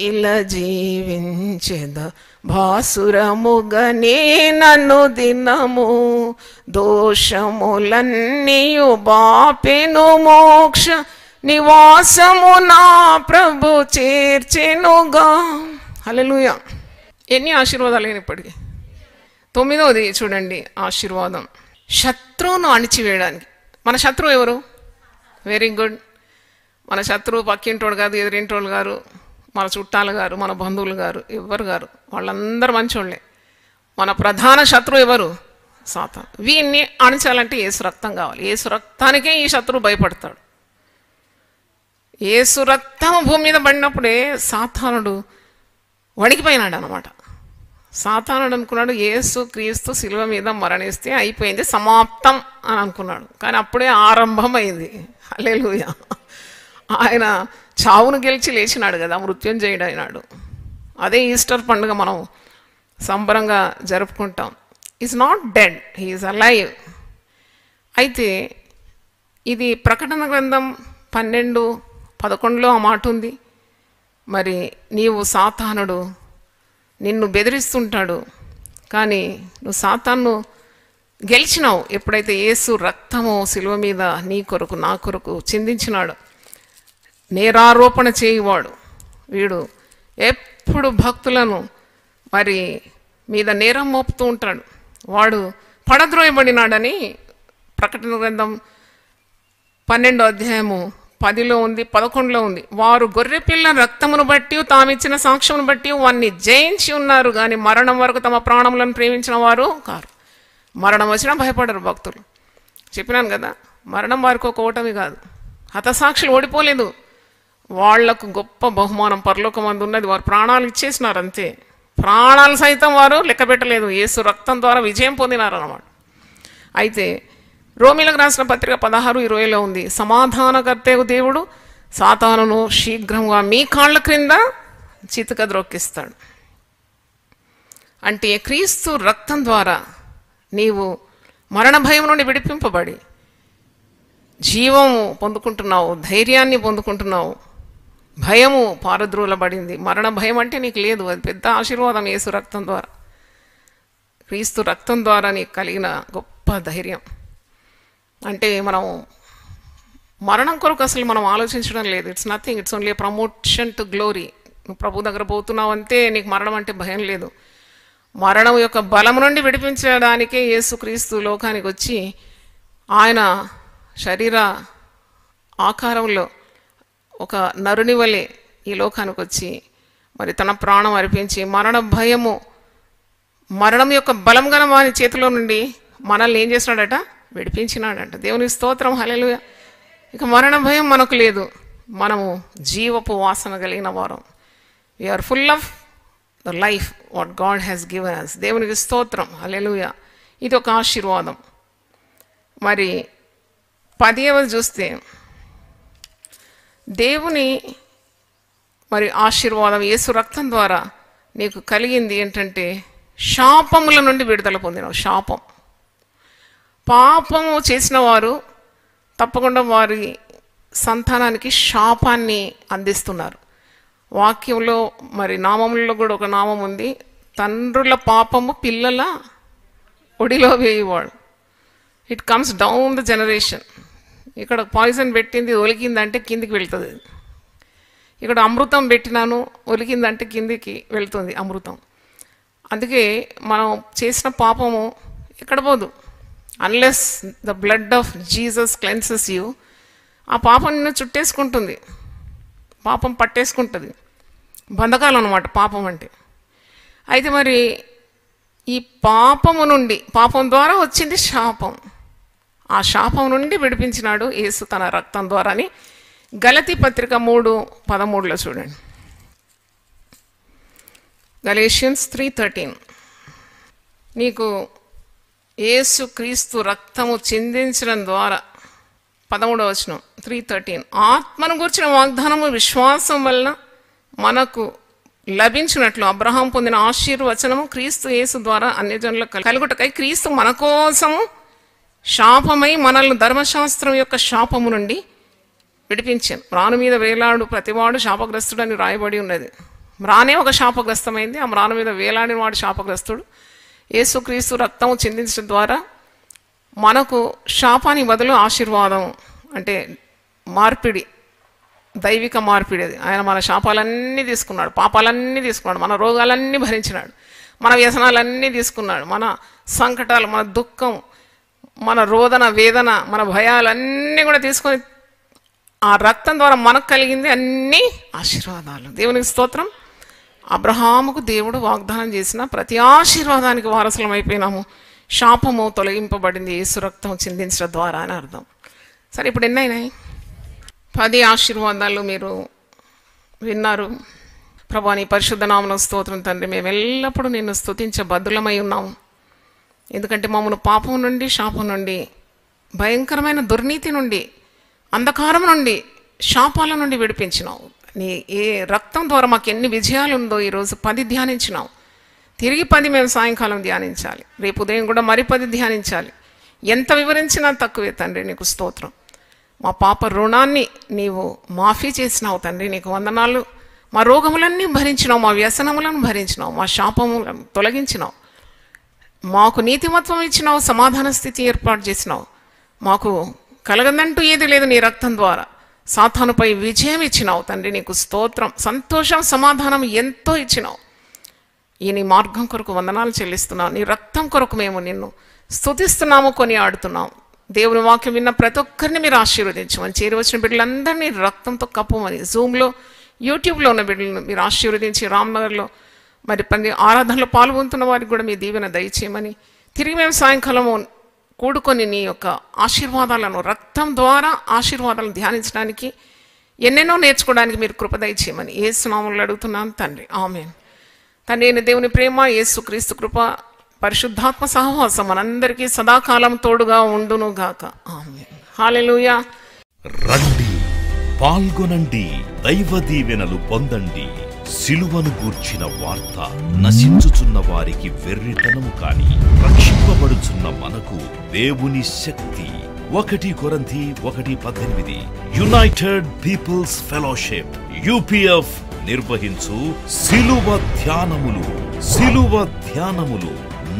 ఇలా జీవించెద, భాసురముగనే నన్ను దినము, దోషములన్నీయు బాపెను, మోక్ష నివాసము నా ప్రభు చేర్చెనుగా. హల్లెలూయా. ఎన్ని ఆశీర్వాదాలు ఇప్పటికీ? 9వది చూడండి, ఆశీర్వాదం. శత్రువును అణిచివేయడానికి. మన శత్రువు ఎవరు? Very good. మన శత్రువు పక్కింటోడు కాదు, ఎదురింటోళ్ళు గారు, మన చుట్టాలు గారు, మన బంధువులు గారు, ఎవరు గారు, వాళ్ళందరూ మంచోళ్ళే. మన ప్రధాన శత్రువు ఎవరు? సాతాను. వీన్ని అణిచాలంటే యేసు రక్తం కావాలి. యేసు రక్తానికే ఈ శత్రువు భయపడతాడు. యేసు రక్తం భూమి మీద పడినప్పుడే సాతానుడు వణికిపోయినాడు అనమాట. సాతానుడు అనుకున్నాడు యేసు క్రీస్తు శిలువ మీద మరణిస్తే అయిపోయింది, సమాప్తం అని అనుకున్నాడు. కానీ అప్పుడే ఆరంభమైంది. హల్లెలూయా. ఆయన చావును గెలిచి లేచినాడు కదా, మృత్యుంజయుడు అయినాడు. అదే ఈస్టర్ పండుగ మనం సంబరంగా జరుపుకుంటాం. Is not dead, he's alive. అయితే ఇది ప్రకటన గ్రంథం 12:11లో ఆ మాట ఉంది. మరి నీవు సాతానుడు నిన్ను బెదిరిస్తుంటాడు, కానీ నువ్వు సాతాను గెలిచినావు ఎప్పుడైతే యేసు రక్తము శిలువ మీద నీ కొరకు నా కొరకు చిందించినాడు. నేరారోపణ చేయువాడు వీడు ఎప్పుడు భక్తులను మరి మీద నేరం మోపుతూ ఉంటాడు. వాడు పడద్రోయబడినాడని ప్రకటన గ్రంథం 12వ అధ్యాయము 10లో ఉంది, 11లో ఉంది. వారు గొర్రెపిల్ల రక్తమును బట్టి తామిచ్చిన సాక్ష్యమును బట్టి వారిని జయించి ఉన్నారు, కానీ మరణం వరకు తమ ప్రాణములను ప్రేమించిన వారు కారు. మరణం వచ్చినా భయపడరు భక్తులు. చెప్పినాను కదా, మరణం వారికి ఒక ఓటమి కాదు. హతసాక్షులు ఓడిపోలేదు, వాళ్లకు గొప్ప బహుమానం పరలోకమందు ఉన్నది. వారు ప్రాణాలు ఇచ్చేసినారు అంతే. ప్రాణాలు సైతం వారు లెక్క పెట్టలేదు, యేసు రక్తం ద్వారా విజయం పొందినారు అన్నమాట. అయితే రోమీలకు రాసిన పత్రిక 16:20లో ఉంది, సమాధానకర్తయగు దేవుడు సాతానును శీఘ్రంగా మీ కాళ్ళ క్రింద చితక ద్రొక్కిస్తాడు. అంటే క్రీస్తు రక్తం ద్వారా నీవు మరణ భయం నుండి విడిపింపబడి జీవము పొందుకుంటున్నావు, ధైర్యాన్ని పొందుకుంటున్నావు. భయము పారద్రోలబడింది. మరణ భయం అంటే నీకు లేదు, అది పెద్ద ఆశీర్వాదం. యేసు రక్తం ద్వారా, క్రీస్తు రక్తం ద్వారా నీకు కలిగిన గొప్ప ధైర్యం. అంటే మనం మరణం కొరకు అసలు మనం ఆలోచించడం లేదు. It's nothing, it's only promotion to glory. నువ్వు ప్రభు దగ్గర పోతున్నావు అంతే, నీకు మరణం అంటే భయం లేదు. మరణం యొక్క బలం నుండి విడిపించడానికే యేసుక్రీస్తు లోకానికి వచ్చి ఆయన శరీర ఆకారంలో ఒక నరుని వలె ఈ లోకానికి వచ్చి మరి తన ప్రాణం అర్పించి మరణ భయము, మరణం యొక్క బలం గల వారి చేతిలో నుండి మనల్ని ఏం చేసినాడట? విడిపించినాడట. దేవునికి స్తోత్రం, హల్లెలూయా. ఇక మరణ భయం మనకు లేదు, మనము జీవపు వాసన కలిగిన వారం. We're full of the life what God has given us. దేవునికి స్తోత్రం, హల్లెలూయా. ఇది ఒక ఆశీర్వాదం. మరి 10వ చూస్తే దేవుని మరి ఆశీర్వాదం యేసు రక్తం ద్వారా నీకు కలిగింది ఏంటంటే శాపముల నుండి విడుదల పొందినావు. శాపం, పాపము చేసిన వారు తప్పకుండా వారి సంతానానికి శాపాన్ని అందిస్తున్నారు. వాక్యంలో మరి నామములలో కూడా ఒక నామం ఉంది, తండ్రుల పాపము పిల్లల ఒడిలో వేయవాడు. It comes down the generation. ఇక్కడ పాయిజన్ పెట్టింది ఒలికిందంటే కిందికి వెళ్తుంది. ఇక్కడ అమృతం పెట్టినాను ఒలికిందంటే కిందికి వెళ్తుంది అమృతం. అందుకే మనం చేసిన పాపము ఎక్కడ పోదు. Unless the blood of Jesus cleanses you, ఆ పాపం నిన్ను చుట్టేసుకుంటుంది, పాపం పట్టేసుకుంటుంది. బంధకాలు అన్నమాట పాపం అంటే. అయితే మరి ఈ పాపము నుండి, పాపం ద్వారా వచ్చింది శాపం, ఆ శాపం నుండి విడిపించినాడు యేసు తన రక్తం ద్వారా అని గలతీ పత్రిక 3:13లో చూడండి. గలేషియన్స్ 3:13. నీకు యేసు క్రీస్తు రక్తము చిందించడం ద్వారా 13వ వచనం 3:13, ఆత్మను గూర్చిన వాగ్దానము విశ్వాసం వలన మనకు లభించినట్లు అబ్రహాం పొందిన ఆశీర్వచనము క్రీస్తు యేసు ద్వారా అన్యజనులకు కలుగుటకై క్రీస్తు మన కోసము శాపమై మనల్ని ధర్మశాస్త్రం యొక్క శాపము నుండి విడిపించాను. మ్రాను మీద వేలాడు ప్రతివాడు శాపగ్రస్తుడని రాయబడి ఉన్నది. మ్రానే ఒక శాపగ్రస్తమైంది, ఆ మ్రాను మీద వేలాడిన వాడు శాపగ్రస్తుడు. యేసుక్రీస్తు రక్తము చిందించడం ద్వారా మనకు శాపానికి బదులు ఆశీర్వాదం, అంటే మార్పిడి, దైవిక మార్పిడి. అది ఆయన మన శాపాలన్నీ తీసుకున్నాడు, పాపాలన్నీ తీసుకున్నాడు, మన రోగాలన్నీ భరించినాడు, మన వ్యసనాలన్నీ తీసుకున్నాడు, మన సంకటాలు, మన దుఃఖం, మన రోదన వేదన, మన భయాలన్నీ కూడా తీసుకొని ఆ రక్తం ద్వారా మనకు కలిగింది అన్ని ఆశీర్వాదాలు. దేవునికి స్తోత్రం. అబ్రహాముకు దేవుడు వాగ్దానం చేసిన ప్రతి ఆశీర్వాదానికి వారసులం అయిపోయినాము. శాపము తొలగింపబడింది యేసు రక్తం చిందించడం ద్వారా అని అర్థం. సరే, ఇప్పుడు ఎన్నైనాయి? 10 ఆశీర్వాదాలు మీరు విన్నారు. ప్రభా నీ పరిశుద్ధ నామమున స్తోత్రం తండ్రి. మేము ఎల్లప్పుడూ నిన్ను స్తుతించ బద్దులమై ఉన్నాము. ఎందుకంటే మమ్మల్ని పాపం నుండి, శాపం నుండి, భయంకరమైన దుర్నీతి నుండి, అంధకారం నుండి, శాపాల నుండి విడిపించినావు. నీ ఏ రక్తం ద్వారా మాకు ఎన్ని విజయాలు ఉందో ఈరోజు 10 ధ్యానించినావు. తిరిగి 10 మేము సాయంకాలం ధ్యానించాలి, రేపు ఉదయం కూడా మరి 10 ధ్యానించాలి. ఎంత వివరించినా తక్కువే తండ్రి. నీకు స్తోత్రం. మా పాప రుణాన్ని నీవు మాఫీ చేసినావు తండ్రి, నీకు వందనాలు. మా రోగములన్నీ భరించినావు, మా వ్యసనములను భరించినావు, మా శాపములను తొలగించినావు, మాకు నీతిమత్వం ఇచ్చినావు, సమాధాన స్థితి ఏర్పాటు చేసినావు. మాకు కలగదంటూ ఏది లేదు నీ రక్తం ద్వారా. సాతానుపై విజయం ఇచ్చినావు తండ్రి, నీకు స్తోత్రం. సంతోషం, సమాధానం ఎంతో ఇచ్చినావు. ఈ నీ మార్గం కొరకు వందనాలు చెల్లిస్తున్నావు. నీ రక్తం కొరకు మేము నిన్ను స్తుతిస్తున్నాము, కొని ఆడుతున్నాం. దేవుని వాక్యం విన్న ప్రతి ఒక్కరిని మీరు ఆశీర్వదించమని, చేరి వచ్చిన బిడ్డలందరినీ రక్తంతో కప్పమని, జూమ్లో యూట్యూబ్లో ఉన్న బిడ్డలను మీరు ఆశీర్వదించి, రామ్నగర్లో మరి ఆరాధనలో పాల్గొంటున్న వారికి కూడా మీ దీవెన దయచేయమని, తిరిగి మేము సాయంకాలం కూడుకొని నీ యొక్క ఆశీర్వాదాలను, రక్తం ద్వారా ఆశీర్వాదాలను ధ్యానించడానికి, ఎన్నెన్నో నేర్చుకోవడానికి మీరు కృప దయచేయమని యేసు నామములో అడుగుతున్నాను తండ్రి, ఆమేన్. తండ్రి అయిన దేవుని ప్రేమ, యేసు క్రీస్తు కృప, పరిశుద్ధాత్మ సహవాసం మనందరికీ సదాకాలం తోడుగా ఉండును గాక, ఆమేన్. హల్లెలూయా. రండి, పాల్గొనండి, దైవ దీవెనలు పొందండి. సిలువను గూర్చిన వార్త నశించుచున్న వారికి వెర్రితనము కాని, రక్షింపబడుచున్న మనకు దేవుని శక్తి. 1 కొరింథీ 1:18. యునైటెడ్ పీపుల్స్ ఫెలోషిప్ UPF నిర్వహించు సిలువ ధ్యానములు.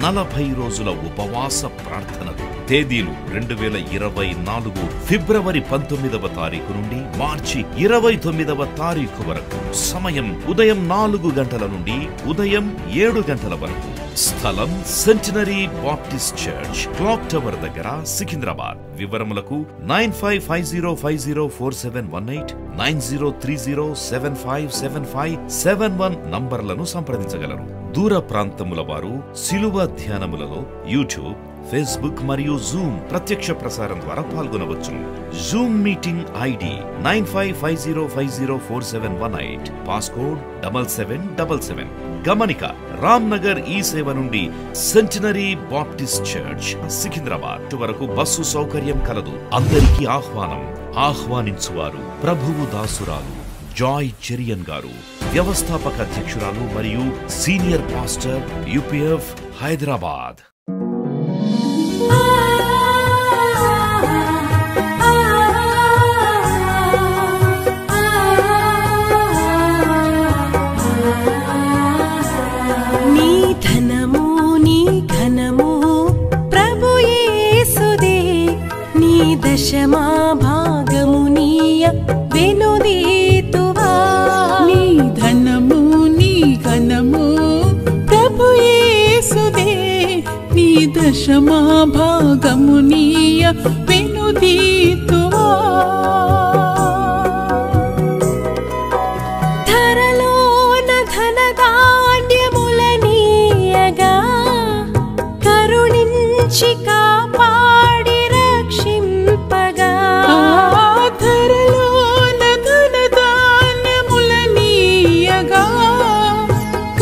40 రోజుల ఉపవాస ప్రార్థనలు. తేదీలు 2024 ఫిబ్రవరి 19వ తారీఖు నుండి మార్చి 29వ తారీఖు వరకు. సమయం ఉదయం 4 గంటల నుండి ఉదయం 7 గంటల వరకు. స్థలం centenary Baptist church, clock tower దగ్గర, సికింద్రాబాద్. వివరములకు 9550504718, 9030757571 నంబర్లను సంప్రదించగలరు. దూర ప్రాంతముల వారు సిలువ ధ్యానములలో యూట్యూబ్, ఫేస్బుక్ మరియు జూమ్ ప్రత్యక్ష ప్రసారం ద్వారా పాల్గొనవచ్చును. Zoom meeting ID 9550504718, passcode 7777. గమనిక, రామ్నగర్ ఈ సేవ నుండి సెంటినరీ బాప్టిస్ట్ చర్చ్, సికింద్రాబాద్ వరకు బస్సు సౌకర్యం కలదు. అందరికీ ఆహ్వానం. ఆహ్వానించువారు ప్రభువు దాసురాలు జాయ్ చెరియన్ గారు, వ్యవస్థాపక అధ్యక్షురాలు మరియు సీనియర్ పాస్టర్ UPF హైదరాబాద్. నీ ధనము నీ ఘనము ప్రభు యేసుదే, నీ దశమా భాగము నీయ వెనుదీతువా. నీ ధనము నీ ఘనము ప్రభు యేసుదే, నీ దశమా భాగము నీయ వెనుదీతువా. ధరలోన ధనధాన్యములనీయగా, కరుణించి కాపాడి రక్షింపగా. ధరలోన ధనధాన్యములనీయగా,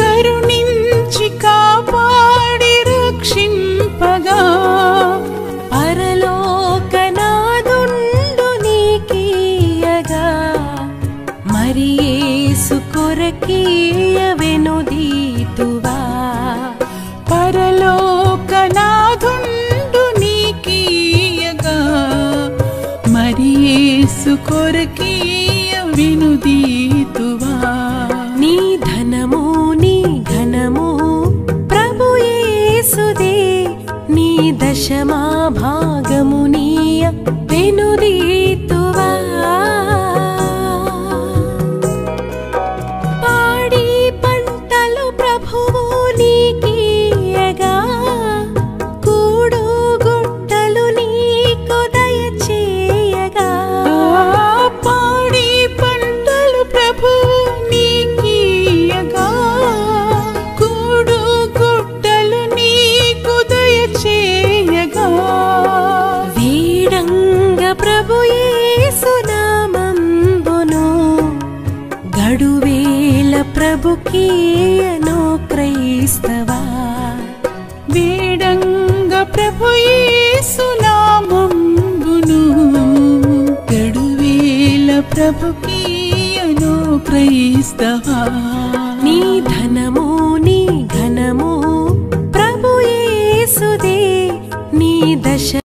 కరుణించి కాపాడి రక్షింపగా. పరలోకనాదుండు నీకీయగా, మరి యేసు కొరకీయ వెనుదీతువా. పరలోకనాథుండు నీకీయగా, మరి యేసు కొరకీయ వెనుదీతువా. నీ ధనము నీ ఘనము ప్రభు యేసుదే, నీ దశమా భాగము నీయ వెనుదీతువా. పాడి పంటలు ప్రభువు నీకీయగా, కూడు గుట్టలు నీకు దయచేయగా. పాడి పంటలు ప్రభువు నీకీయగా, కూడు గుట్టలు నీకు దయచేయగా. వీడంగ ప్రభు యేసు నామంబును, గడువేల ప్రభుకీయను క్రైస్తవా. వేడంగ ప్రభు యేసు నామంబును, గడువేల ప్రభుకీయను క్రైస్తవా. నీ ధనము నీ ఘనము ప్రభు యేసుదే, నీ దశ